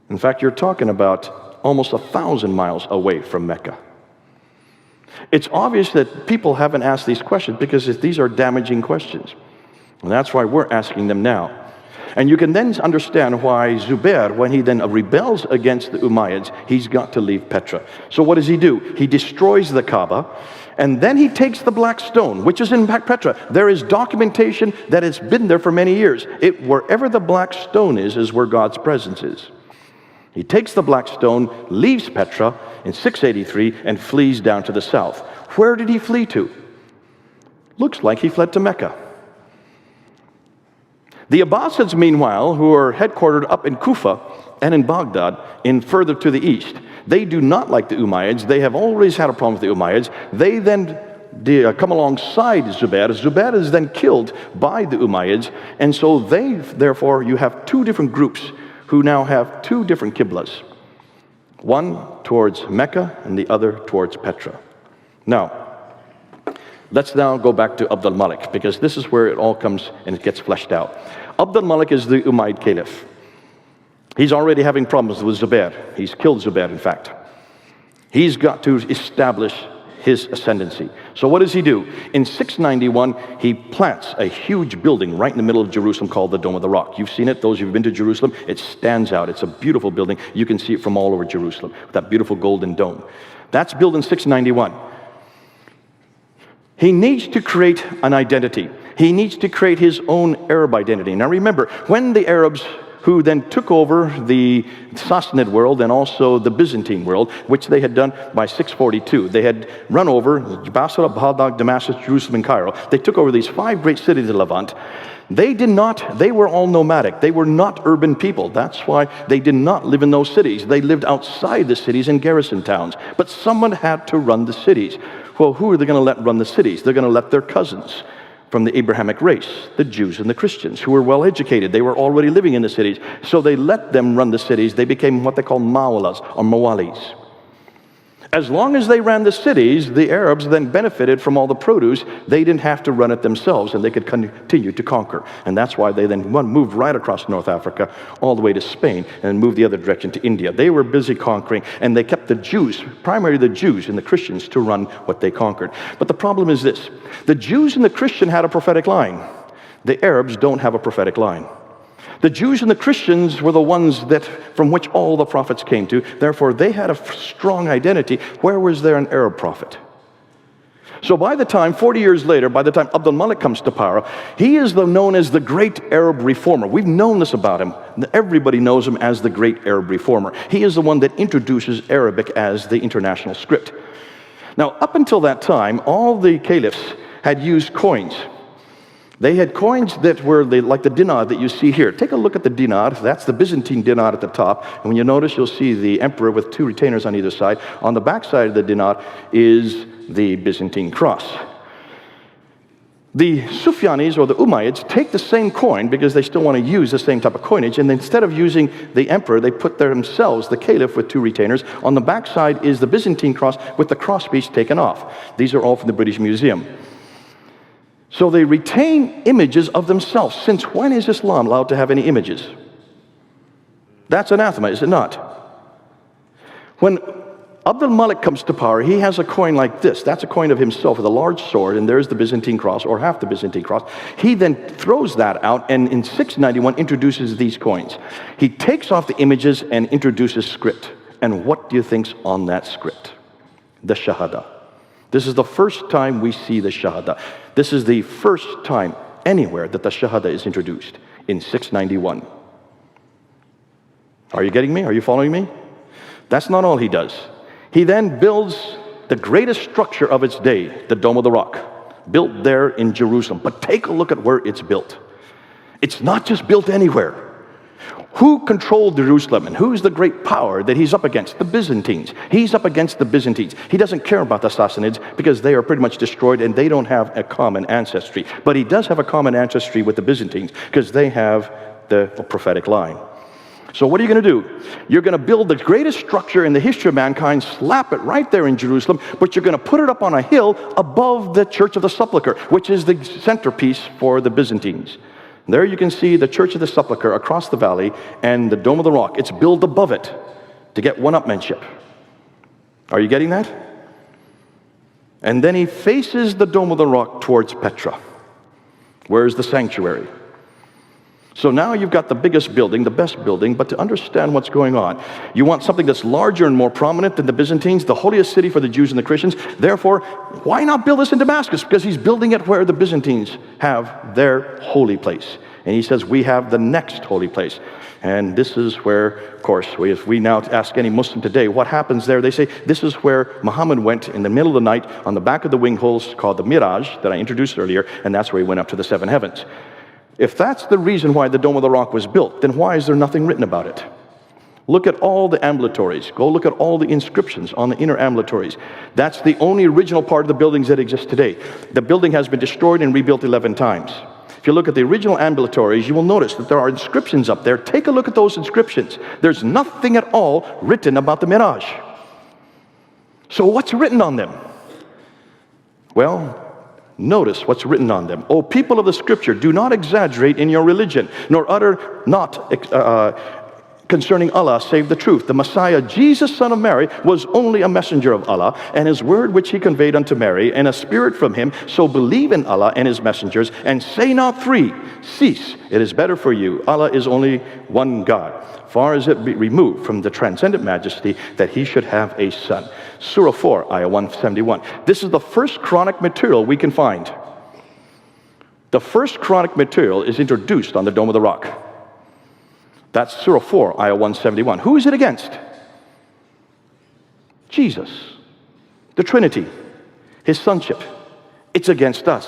In fact, you're talking about almost 1,000 miles away from Mecca. It's obvious that people haven't asked these questions because these are damaging questions. And that's why we're asking them now. And you can then understand why Zubair, when he then rebels against the Umayyads, he's got to leave Petra. So what does he do? He destroys the Kaaba, and then he takes the black stone, which is in Petra. There is documentation that it's been there for many years. Wherever the black stone is where God's presence is. He takes the black stone, leaves Petra in 683, and flees down to the south. Where did he flee to? Looks like he fled to Mecca. The Abbasids, meanwhile, who are headquartered up in Kufa and in Baghdad, further to the east, they do not like the Umayyads. They have always had a problem with the Umayyads. They then come alongside Zubair. Zubair is then killed by the Umayyads, and so therefore, you have two different groups who now have two different Qiblas. One towards Mecca and the other towards Petra. Now, let's now go back to Abd al-Malik, because this is where it all comes and it gets fleshed out. Abd al-Malik is the Umayyad Caliph. He's already having problems with Zubair. He's killed Zubair, in fact. He's got to establish his ascendancy. So what does he do? In 691, he plants a huge building right in the middle of Jerusalem called the Dome of the Rock. You've seen it, those who've been to Jerusalem. It stands out. It's a beautiful building. You can see it from all over Jerusalem, with that beautiful golden dome. That's built in 691. He needs to create an identity. He needs to create his own Arab identity. Now remember, when the Arabs who then took over the Sassanid world and also the Byzantine world, which they had done by 642. They had run over Basra, Baghdad, Damascus, Jerusalem, and Cairo. They took over these 5 great cities of Levant. They were all nomadic. They were not urban people. That's why they did not live in those cities. They lived outside the cities in garrison towns. But someone had to run the cities. Well, who are they going to let run the cities? They're going to let their cousins from the Abrahamic race, the Jews and the Christians, who were well educated. They were already living in the cities. So they let them run the cities. They became what they call mawalas or mawalis. As long as they ran the cities, the Arabs then benefited from all the produce. They didn't have to run it themselves, and they could continue to conquer. And that's why they then moved right across North Africa, all the way to Spain, and moved the other direction to India. They were busy conquering, and they kept the Jews, primarily the Jews and the Christians, to run what they conquered. But the problem is this. The Jews and the Christian had a prophetic line. The Arabs don't have a prophetic line. The Jews and the Christians were the ones from which all the prophets came to. Therefore, they had a strong identity. Where was there an Arab prophet? So by the time, 40 years later, by the time Abd al-Malik comes to power, he is known as the Great Arab Reformer. We've known this about him. Everybody knows him as the Great Arab Reformer. He is the one that introduces Arabic as the international script. Now, up until that time, all the caliphs had used coins. They had coins that were like the dinar that you see here. Take a look at the dinar. That's the Byzantine dinar at the top. And when you notice, you'll see the emperor with 2 retainers on either side. On the back side of the dinar is the Byzantine cross. The Sufyanis, or the Umayyads, take the same coin because they still want to use the same type of coinage. And instead of using the emperor, they put themselves, the caliph, with 2 retainers. On the back side is the Byzantine cross with the crosspiece taken off. These are all from the British Museum. So they retain images of themselves. Since when is Islam allowed to have any images? That's anathema, is it not? When Abd al-Malik comes to power, he has a coin like this. That's a coin of himself with a large sword, and there's the Byzantine cross, or half the Byzantine cross. He then throws that out, and in 691 introduces these coins. He takes off the images and introduces script. And what do you think's on that script? The Shahada. This is the first time we see the Shahada. This is the first time anywhere that the Shahada is introduced, in 691. Are you getting me? Are you following me? That's not all he does. He then builds the greatest structure of its day, the Dome of the Rock, built there in Jerusalem. But take a look at where it's built. It's not just built anywhere. Who controlled Jerusalem, and who's the great power that he's up against? The Byzantines. He's up against the Byzantines. He doesn't care about the Sassanids because they are pretty much destroyed and they don't have a common ancestry. But he does have a common ancestry with the Byzantines because they have the prophetic line. So what are you going to do? You're going to build the greatest structure in the history of mankind, slap it right there in Jerusalem, but you're going to put it up on a hill above the Church of the Sepulchre, which is the centerpiece for the Byzantines. There you can see the Church of the Sepulchre across the valley and the Dome of the Rock. It's built above it to get one-upmanship. Are you getting that? And then he faces the Dome of the Rock towards Petra. Where's the sanctuary? So now you've got the biggest building, the best building, but to understand what's going on, you want something that's larger and more prominent than the Byzantines, the holiest city for the Jews and the Christians. Therefore, why not build this in Damascus? Because he's building it where the Byzantines have their holy place. And he says, we have the next holy place. And this is where, of course, if we now ask any Muslim today, what happens there? They say, this is where Muhammad went in the middle of the night on the back of the wing holes called the Miraj that I introduced earlier, and that's where he went up to the seven heavens. If that's the reason why the Dome of the Rock was built, then why is there nothing written about it? Look at all the ambulatories. Go look at all the inscriptions on the inner ambulatories. That's the only original part of the buildings that exist today. The building has been destroyed and rebuilt 11 times. If you look at the original ambulatories, you will notice that there are inscriptions up there. Take a look at those inscriptions. There's nothing at all written about the Miraj. So what's written on them? Well, notice what's written on them. O people of the Scripture, do not exaggerate in your religion, nor utter not concerning Allah save the truth. The Messiah, Jesus, son of Mary, was only a messenger of Allah, and his word which he conveyed unto Mary, and a spirit from him. So believe in Allah and his messengers, and say not three. Cease. It is better for you. Allah is only one God. Far as it be removed from the transcendent majesty that he should have a son. Surah 4, Ayah 171. This is the first Quranic material we can find. The first Quranic material is introduced on the Dome of the Rock. That's Surah 4, Ayah 171. Who is it against? Jesus, the Trinity, his sonship. It's against us.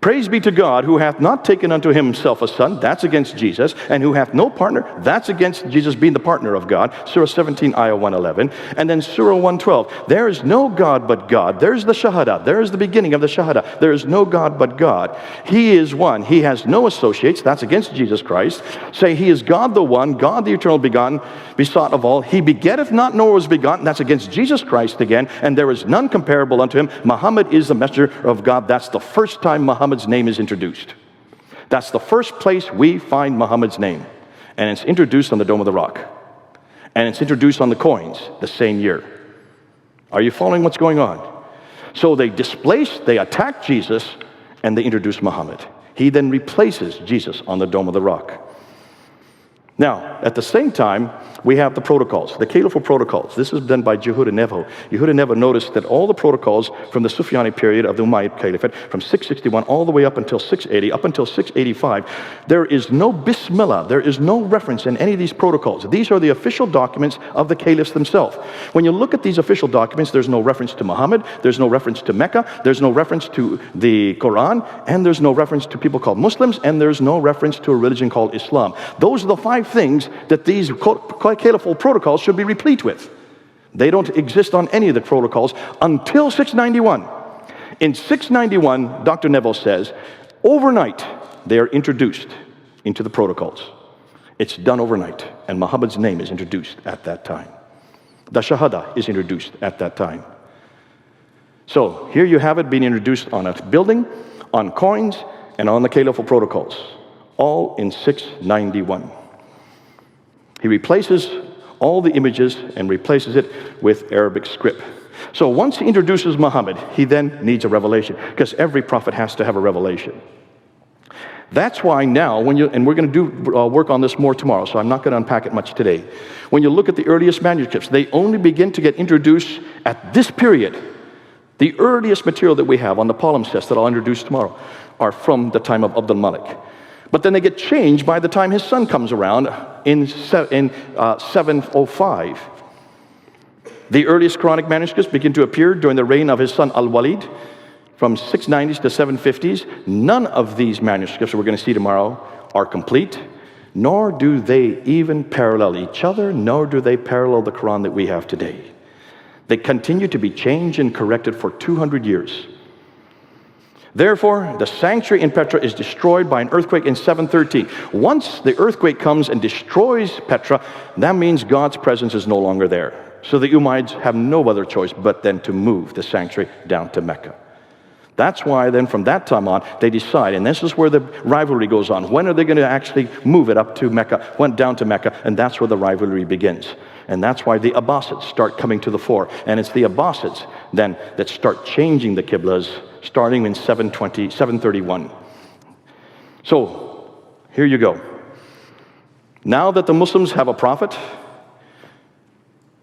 Praise be to God, who hath not taken unto himself a son, that's against Jesus, and who hath no partner, that's against Jesus being the partner of God, Surah 17, Ayah 111, and then Surah 112, there is no God but God, there's the Shahada, there's the beginning of the Shahada, there is no God but God, he is one, he has no associates, that's against Jesus Christ, say he is God the one, God the eternal begotten, besought of all, he begetteth not nor was begotten, that's against Jesus Christ again, and there is none comparable unto him, Muhammad is the messenger of God, that's the first time Muhammad's name is introduced. That's the first place we find Muhammad's name. And it's introduced on the Dome of the Rock. And it's introduced on the coins the same year. Are you following what's going on? So they attack Jesus, and they introduce Muhammad. He then replaces Jesus on the Dome of the Rock. Now, at the same time, we have the protocols, the Caliphal protocols. This is done by Yehuda Nevo. Yehuda Nevo noticed that all the protocols from the Sufyani period of the Umayyad Caliphate, from 661 all the way up until 680, up until 685, there is no Bismillah, there is no reference in any of these protocols. These are the official documents of the caliphs themselves. When you look at these official documents, there's no reference to Muhammad, there's no reference to Mecca, there's no reference to the Quran, and there's no reference to people called Muslims, and there's no reference to a religion called Islam. Those are the 5 things that these caliphal protocols should be replete with. They don't exist on any of the protocols until 691. In 691, Dr. Neville says, overnight, they are introduced into the protocols. It's done overnight, and Muhammad's name is introduced at that time. The Shahada is introduced at that time. So here you have it being introduced on a building, on coins, and on the caliphal protocols, all in 691. He replaces all the images and replaces it with Arabic script. So once he introduces Muhammad, he then needs a revelation, because every prophet has to have a revelation. That's why now, and we're going to do work on this more tomorrow, so I'm not going to unpack it much today. When you look at the earliest manuscripts, they only begin to get introduced at this period. The earliest material that we have on the palimpsest that I'll introduce tomorrow are from the time of Abdul Malik. But then they get changed by the time his son comes around in 705. The earliest Quranic manuscripts begin to appear during the reign of his son Al-Walid from 690s to 750s. None of these manuscripts that we're going to see tomorrow are complete, nor do they even parallel each other, nor do they parallel the Quran that we have today. They continue to be changed and corrected for 200 years. Therefore, the sanctuary in Petra is destroyed by an earthquake in 713. Once the earthquake comes and destroys Petra, that means God's presence is no longer there. So the Umayyads have no other choice but then to move the sanctuary down to Mecca. That's why then from that time on, they decide, and this is where the rivalry goes on. When are they going to actually move it up to Mecca, went down to Mecca, and that's where the rivalry begins. And that's why the Abbasids start coming to the fore. And it's the Abbasids then that start changing the Qiblas starting in 731. So, here you go. Now that the Muslims have a prophet,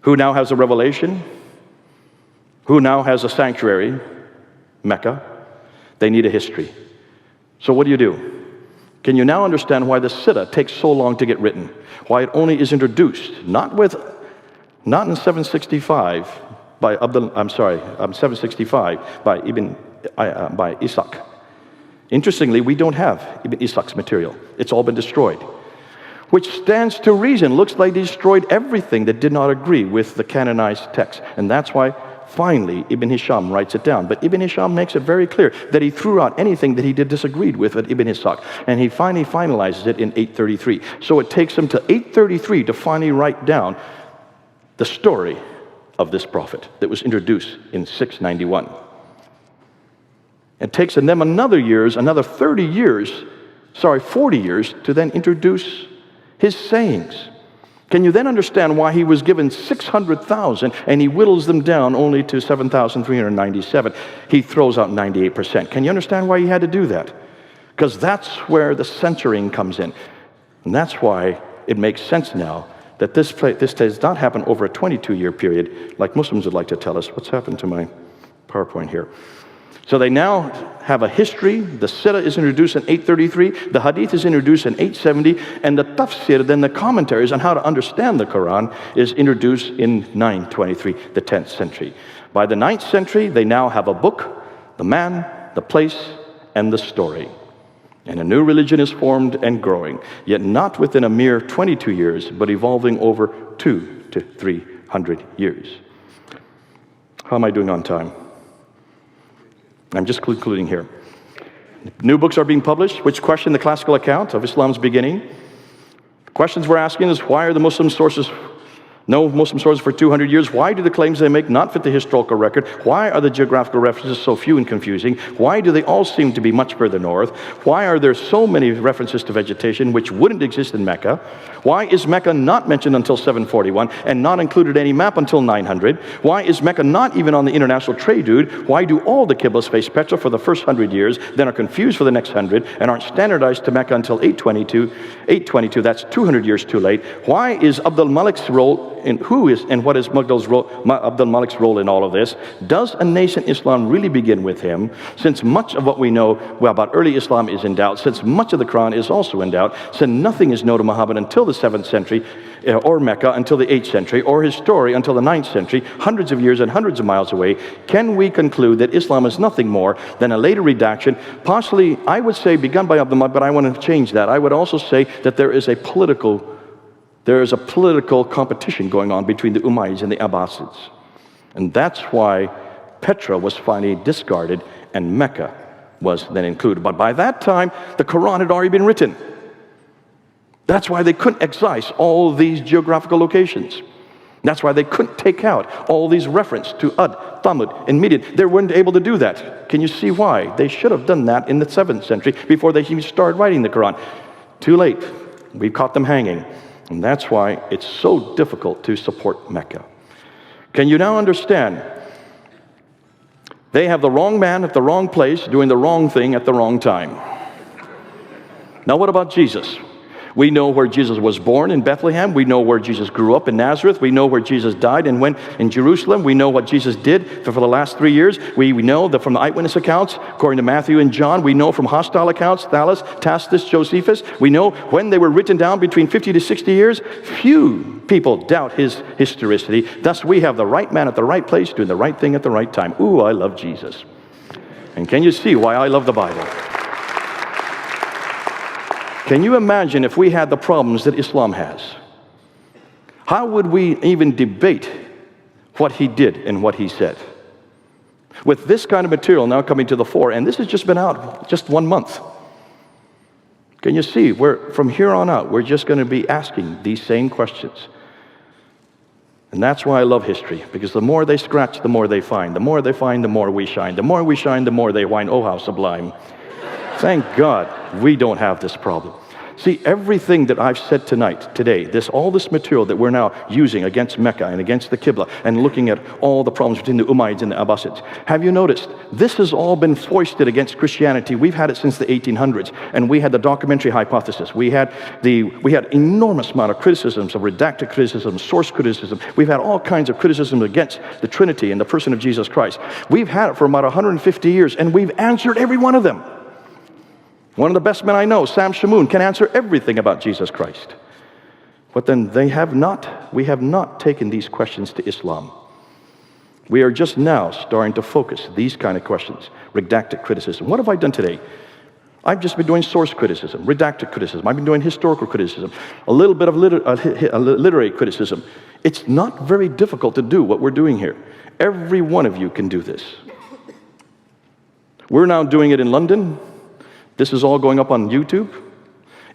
who now has a revelation, who now has a sanctuary, Mecca, they need a history. So what do? Can you now understand why the Siddha takes so long to get written? Why it only is introduced, not in 765 by 765 by by Ishaq. Interestingly, we don't have Ibn Ishaq's material. It's all been destroyed. Which stands to reason, looks like they destroyed everything that did not agree with the canonized text. And that's why finally Ibn Hisham writes it down. But Ibn Hisham makes it very clear that he threw out anything that he disagreed with at Ibn Ishaq. And he finally finalizes it in 833. So it takes him to 833 to finally write down the story of this prophet that was introduced in 691. It takes them another 40 years to then introduce his sayings. Can you then understand why he was given 600,000 and he whittles them down only to 7,397? He throws out 98%. Can you understand why he had to do that? Because that's where the censoring comes in. And that's why it makes sense now that this does not happen over a 22-year period like Muslims would like to tell us. What's happened to my PowerPoint here? So they now have a history. The Siddha is introduced in 833. The Hadith is introduced in 870. And the Tafsir, then the commentaries on how to understand the Quran, is introduced in 923, the 10th century. By the 9th century, they now have a book, the man, the place, and the story. And a new religion is formed and growing, yet not within a mere 22 years, but evolving over 200 to 300 years. How am I doing on time? I'm just concluding here. New books are being published which question the classical account of Islam's beginning. Questions we're asking is, why are the no Muslim sources for 200 years? Why do the claims they make not fit the historical record? Why are the geographical references so few and confusing? Why do they all seem to be much further north? Why are there so many references to vegetation which wouldn't exist in Mecca? Why is Mecca not mentioned until 741 and not included any map until 900? Why is Mecca not even on the international trade route? Why do all the Qiblas face Petra for the first 100 years, then are confused for the next 100, and aren't standardized to Mecca until 822, that's 200 years too late? Why is Abdul Malik's role what is Abdul Malik's role in all of this? Does a nascent Islam really begin with him? Since much of what we know about early Islam is in doubt, since much of the Quran is also in doubt, since nothing is known of Muhammad until the 7th century, or Mecca until the 8th century, or his story until the 9th century, hundreds of years and hundreds of miles away, can we conclude that Islam is nothing more than a later redaction, possibly, I would say, begun by Abdul Malik, but I want to change that. I would also say that there is a political competition going on between the Umayyads and the Abbasids. And that's why Petra was finally discarded and Mecca was then included. But by that time, the Quran had already been written. That's why they couldn't excise all these geographical locations. That's why they couldn't take out all these references to Ad, Thamud, and Midian. They weren't able to do that. Can you see why? They should have done that in the 7th century before they even started writing the Quran. Too late. We've caught them hanging. And that's why it's so difficult to support Mecca. Can you now understand? They have the wrong man at the wrong place doing the wrong thing at the wrong time. Now what about Jesus? We know where Jesus was born in Bethlehem. We know where Jesus grew up in Nazareth. We know where Jesus died and went in Jerusalem. We know what Jesus did for the last 3 years. We know that from the eyewitness accounts, according to Matthew and John. We know from hostile accounts, Thallus, Tacitus, Josephus. We know when they were written down between 50 to 60 years. Few people doubt his historicity. Thus, we have the right man at the right place doing the right thing at the right time. Ooh, I love Jesus. And can you see why I love the Bible? Can you imagine if we had the problems that Islam has? How would we even debate what he did and what he said? With this kind of material now coming to the fore, and this has just been out just 1 month. Can you see, from here on out, we're just going to be asking these same questions. And that's why I love history, because the more they scratch, the more they find. The more they find, the more we shine. The more we shine, the more they whine. Oh, how sublime. Thank God we don't have this problem. See, everything that I've said today, all this material that we're now using against Mecca and against the Qibla and looking at all the problems between the Umayyads and the Abbasids, have you noticed this has all been foisted against Christianity? We've had it since the 1800s, and we had the documentary hypothesis. We had enormous amount of criticisms, of redacted criticism, source criticism. We've had all kinds of criticism against the Trinity and the person of Jesus Christ. We've had it for about 150 years, and we've answered every one of them. One of the best men I know, Sam Shamoun, can answer everything about Jesus Christ. But then we have not taken these questions to Islam. We are just now starting to focus these kind of questions. Redacted criticism. What have I done today? I've just been doing source criticism, redacted criticism. I've been doing historical criticism, a little bit of literary criticism. It's not very difficult to do what we're doing here. Every one of you can do this. We're now doing it in London. This is all going up on YouTube.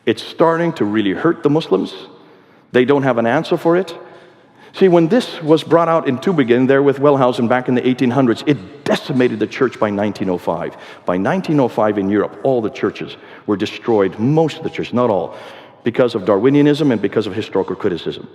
It's starting to really hurt the Muslims. They don't have an answer for it. See, when this was brought out in Tübingen there with Wellhausen back in the 1800s, it decimated the church by 1905. By 1905 in Europe, all the churches were destroyed, most of the churches, not all, because of Darwinianism and because of historical criticism.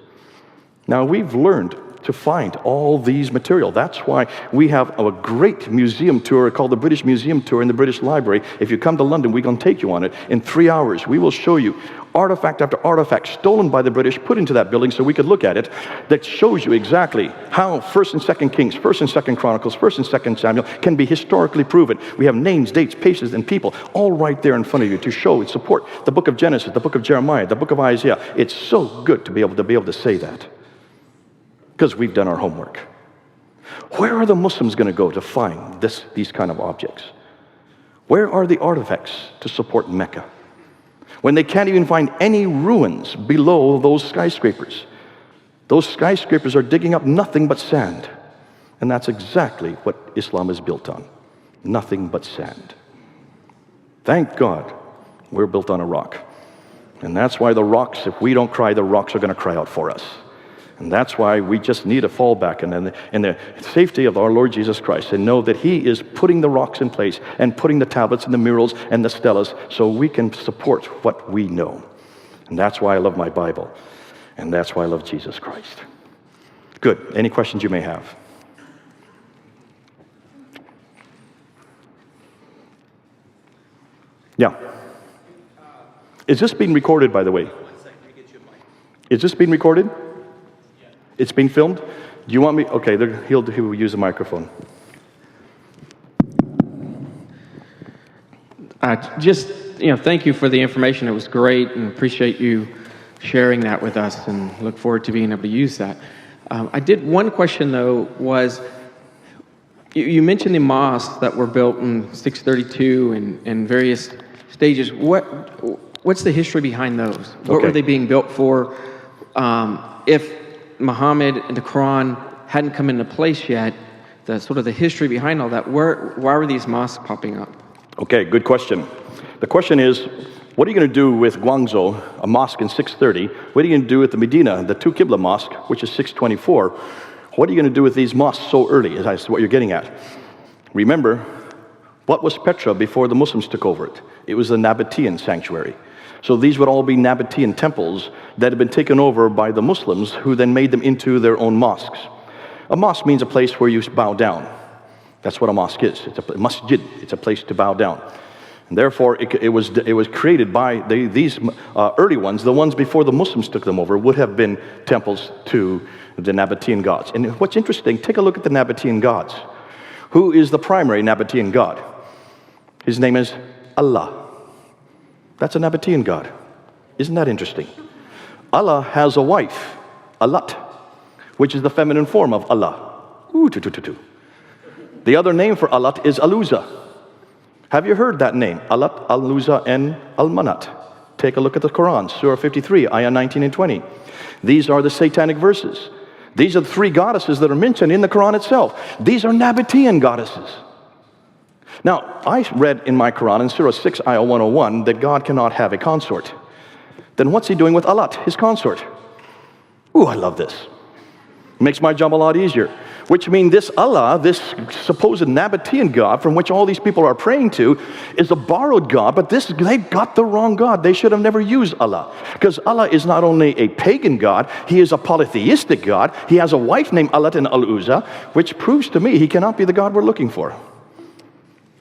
Now, we've learned to find all these material. That's why we have a great museum tour called the British Museum Tour in the British Library. If you come to London, we're going to take you on it. In 3 hours, we will show you artifact after artifact stolen by the British, put into that building so we could look at it, that shows you exactly how 1st and 2nd Kings, 1st and 2nd Chronicles, 1st and 2nd Samuel can be historically proven. We have names, dates, places, and people all right there in front of you to show and support the book of Genesis, the book of Jeremiah, the book of Isaiah. It's so good to be able to say that, because we've done our homework. Where are the Muslims going to go to find these kind of objects? Where are the artifacts to support Mecca, when they can't even find any ruins below those skyscrapers? Those skyscrapers are digging up nothing but sand. And that's exactly what Islam is built on. Nothing but sand. Thank God we're built on a rock. And that's why the rocks, if we don't cry, the rocks are going to cry out for us. And that's why we just need a fallback in the safety of our Lord Jesus Christ, and know that He is putting the rocks in place and putting the tablets and the murals and the stelas so we can support what we know. And that's why I love my Bible. And that's why I love Jesus Christ. Good. Any questions you may have? Yeah. Is this being recorded, by the way? Is this being recorded? It's being filmed? Do you want me? Okay, he'll use a microphone. Thank you for the information. It was great, and appreciate you sharing that with us, and look forward to being able to use that. I did one question, though, was you mentioned the mosques that were built in 632 and various stages. What's the history behind those? What were they being built for? If Muhammad and the Quran hadn't come into place yet, the history behind all that, why were these mosques popping up? Okay, good question. The question is, what are you going to do with Guangzhou, a mosque in 630? What are you going to do with the Medina, the two Qibla mosque, which is 624? What are you going to do with these mosques so early? Is what you're getting at. Remember, what was Petra before the Muslims took over it? It was the Nabatean sanctuary. So these would all be Nabatean temples that had been taken over by the Muslims, who then made them into their own mosques. A mosque means a place where you bow down. That's what a mosque is. It's a masjid. It's a place to bow down. And therefore, it was created by these early ones. The ones before the Muslims took them over would have been temples to the Nabatean gods. And what's interesting, take a look at the Nabatean gods. Who is the primary Nabatean god? His name is Allah. That's a Nabatean god. Isn't that interesting? Allah has a wife, Allat, which is the feminine form of Allah. The other name for Allat is Aluza. Have you heard that name? Allat, Aluza, and Al-Manat. Take a look at the Quran, Surah 53, Ayah 19 and 20. These are the satanic verses. These are the three goddesses that are mentioned in the Quran itself. These are Nabatean goddesses. Now, I read in my Quran, in Surah 6, Ayah 101, that God cannot have a consort. Then what's He doing with Allat, His consort? Ooh, I love this. Makes my job a lot easier. Which means this Allah, this supposed Nabatean God from which all these people are praying to, is a borrowed God, but they've got the wrong God. They should have never used Allah. Because Allah is not only a pagan God, He is a polytheistic God. He has a wife named Allat and Al-Uzza, which proves to me He cannot be the God we're looking for.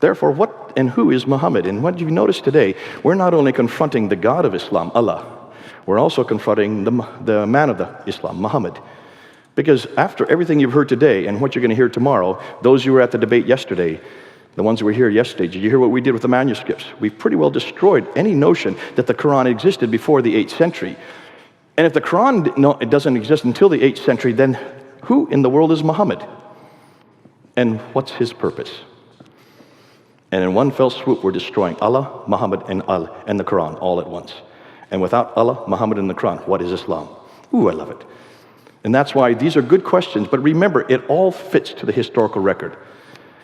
Therefore, what and who is Muhammad? And what you notice today, we're not only confronting the God of Islam, Allah, we're also confronting the man of the Islam, Muhammad. Because after everything you've heard today and what you're going to hear tomorrow, those who were at the debate yesterday, the ones who were here yesterday, did you hear what we did with the manuscripts? We've pretty well destroyed any notion that the Quran existed before the 8th century. And if the Quran it doesn't exist until the 8th century, then who in the world is Muhammad? And what's his purpose? And in one fell swoop, we're destroying Allah, Muhammad, and the Quran all at once. And without Allah, Muhammad, and the Quran, what is Islam? Ooh, I love it. And that's why these are good questions, but remember, it all fits to the historical record.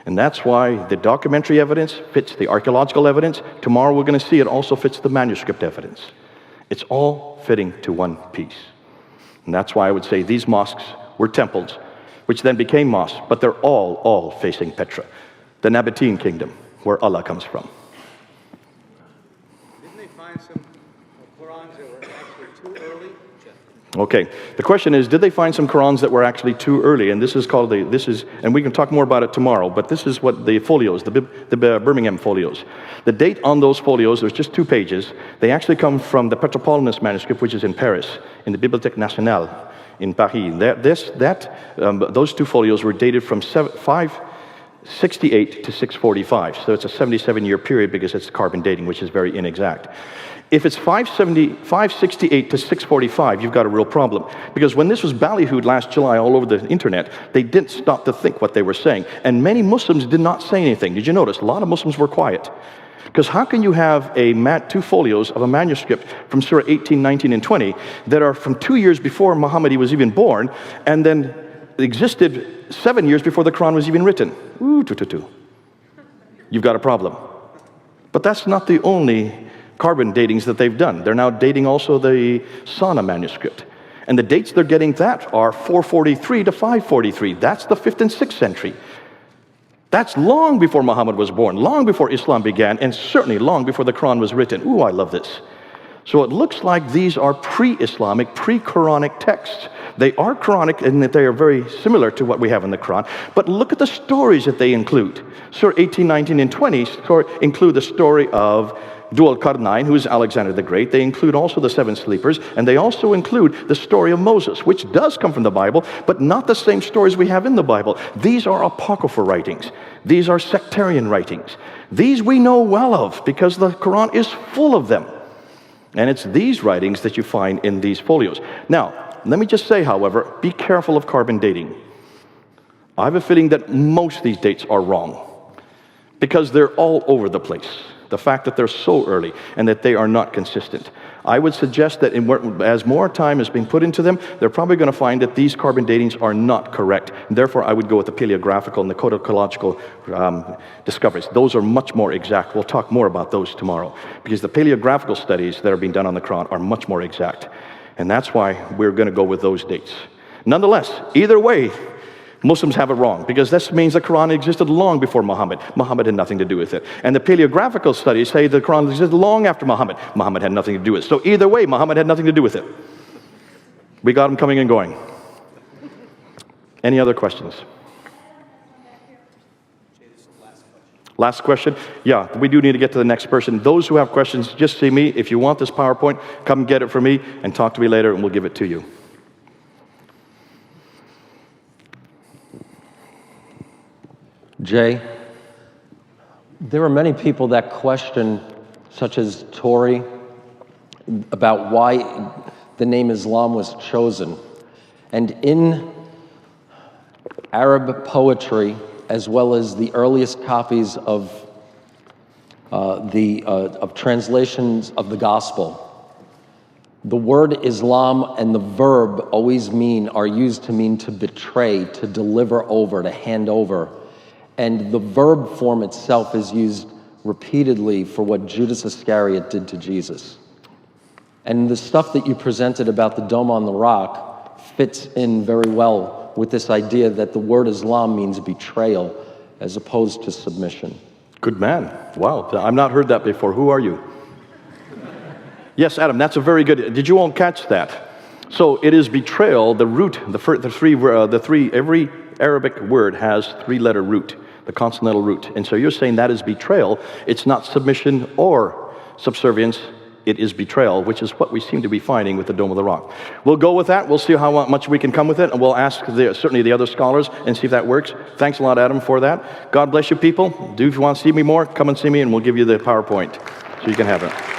And that's why the documentary evidence fits the archaeological evidence. Tomorrow we're going to see it also fits the manuscript evidence. It's all fitting to one piece. And that's why I would say these mosques were temples, which then became mosques, but they're all facing Petra, the Nabatean kingdom, where Allah comes from. Didn't they find some Qurans that were actually too early? Okay, the question is, did they find some Qurans that were actually too early? And this is called and we can talk more about it tomorrow, but this is what the folios, the Birmingham folios. The date on those folios, there's just 2 pages. They actually come from the Petropolitanus manuscript, which is in Paris, in the Bibliothèque Nationale in Paris. Those 2 folios were dated from 568 to 645. So it's a 77-year period because it's carbon dating, which is very inexact. If it's 568 to 645, you've got a real problem. Because when this was ballyhooed last July all over the internet, they didn't stop to think what they were saying. And many Muslims did not say anything. Did you notice? A lot of Muslims were quiet. Because how can you have 2 folios of a manuscript from Surah 18, 19, and 20 that are from 2 years before Muhammad was even born, and then existed 7 years before the Quran was even written? Ooh, You've got a problem. But that's not the only carbon datings that they've done. They're now dating also the Sana manuscript. And the dates they're getting that are 443 to 543. That's the 5th and 6th century. That's long before Muhammad was born, long before Islam began, and certainly long before the Quran was written. Ooh, I love this. So it looks like these are pre-Islamic, pre-Quranic texts. They are Quranic in that they are very similar to what we have in the Quran. But look at the stories that they include. Surah 18, 19, and 20 include the story of Dhul Qarnayn, who is Alexander the Great. They include also the 7 sleepers, and they also include the story of Moses, which does come from the Bible, but not the same stories we have in the Bible. These are apocryphal writings. These are sectarian writings. These we know well of because the Quran is full of them. And it's these writings that you find in these folios. Now, let me just say, however, be careful of carbon dating. I have a feeling that most of these dates are wrong because they're all over the place. The fact that they're so early and that they are not consistent. I would suggest that as more time is being put into them, they're probably going to find that these carbon datings are not correct. And therefore, I would go with the paleographical and the codicological discoveries. Those are much more exact. We'll talk more about those tomorrow because the paleographical studies that are being done on the Quran are much more exact. And that's why we're going to go with those dates. Nonetheless, either way, Muslims have it wrong, because this means the Quran existed long before Muhammad. Muhammad had nothing to do with it. And the paleographical studies say the Quran existed long after Muhammad. Muhammad had nothing to do with it. So either way, Muhammad had nothing to do with it. We got them coming and going. Any other questions? Last question? Yeah, we do need to get to the next person. Those who have questions, just see me. If you want this PowerPoint, come get it from me and talk to me later and we'll give it to you. Jay, there are many people that question, such as Tori, about why the name Islam was chosen. And in Arab poetry, as well as the earliest copies of translations of the gospel, the word Islam and the verb are used to mean to betray, to deliver over, to hand over. And the verb form itself is used repeatedly for what Judas Iscariot did to Jesus. And the stuff that you presented about the Dome on the Rock fits in very well with this idea that the word Islam means betrayal as opposed to submission. Good man. Wow, I've not heard that before. Who are you? Yes, Adam, that's a very good. Did you all catch that? So it is betrayal. The root, every Arabic word has three-letter root, the consonantal root. And so you're saying that is betrayal. It's not submission or subservience. It is betrayal, which is what we seem to be finding with the Dome of the Rock. We'll go with that. We'll see how much we can come with it, and we'll ask certainly the other scholars and see if that works. Thanks a lot, Adam, for that. God bless you, people. If you want to see me more, come and see me, and we'll give you the PowerPoint so you can have it.